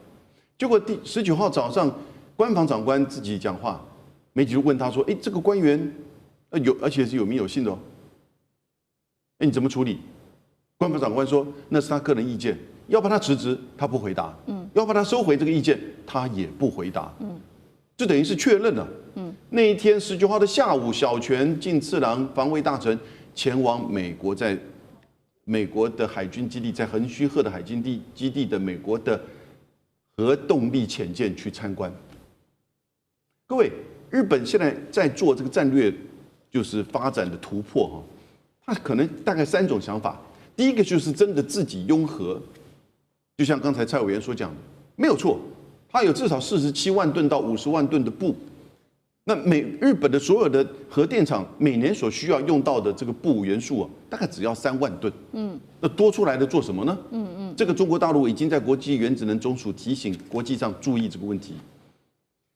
结果第19号早上，官房长官自己讲话，媒体就问他说：“哎，这个官员而且是有名有姓的哦，哎，你怎么处理？”官房长官说：“那是他个人意见，要不他辞职，他不回答；要不他收回这个意见，他也不回答。”这等于是确认了。那一天19号的下午，小泉进次郎防卫大臣前往美国，在美国的海军基地，在横须贺的海军基地的美国的核动力潜舰去参观。各位，日本现在在做这个战略，就是发展的突破哈，它可能大概3种想法。第一个就是真的自己拥核，就像刚才蔡委员所讲的，没有错，它有至少47万吨到50万吨的钚。那日本的所有的核电厂每年所需要用到的这个钚元素啊，大概只要3万吨。那多出来的做什么呢？这个中国大陆已经在国际原子能总署提醒国际上注意这个问题。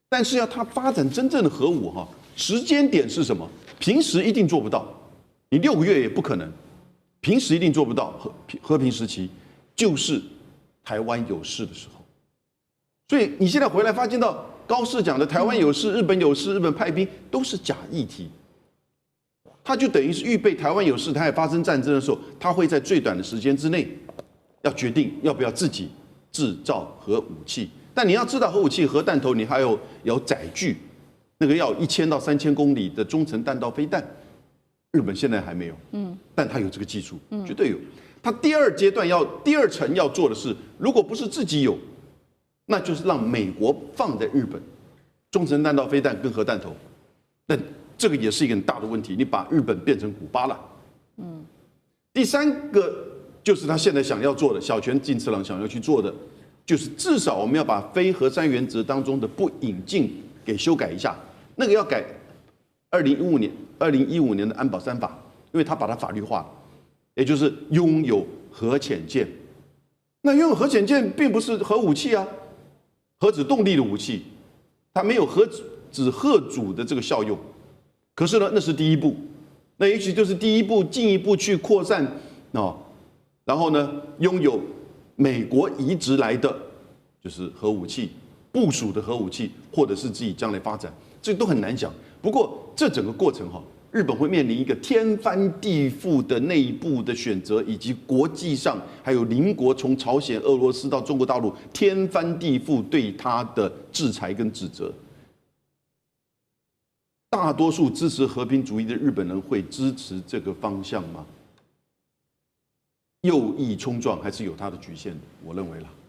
但是要它发展真正的核武哈，时间点是什么？平时一定做不到，你6个月也不可能，平时一定做不到。和平时期就是台湾有事的时候。所以你现在回来发现到。高市讲的台湾有事、日本有事、日本派兵都是假议题，他就等于是预备台湾有事，台海发生战争的时候，他会在最短的时间之内要决定要不要自己制造核武器。但你要知道，核武器、核弹头，你还有载具，那个要1000到3000公里的中程弹道飞弹，日本现在还没有，但他有这个技术，绝对有。他第二层要做的是，如果不是自己有。那就是让美国放在日本，中程弹道飞弹跟核弹头，但这个也是一个很大的问题，你把日本变成古巴了。第3个就是他现在想要做的，小泉进次郎想要去做的，就是至少我们要把非核3原则当中的不引进给修改一下，那个要改2015年的安保3法，因为他把它法律化了，也就是拥有核潜舰。那拥有核潜舰并不是核武器啊。核子动力的武器，它没有核子核主的这个效用。可是呢，那是第一步，那也许就是第一步，进一步去扩散哦，然后呢，拥有美国移植来的就是核武器部署的核武器，或者是自己将来发展，这都很难讲。不过这整个过程哈，日本会面临一个天翻地覆的内部的选择，以及国际上还有邻国，从朝鲜、俄罗斯到中国大陆，天翻地覆对他的制裁跟指责。大多数支持和平主义的日本人会支持这个方向吗？右翼冲撞还是有它的局限的，我认为啦。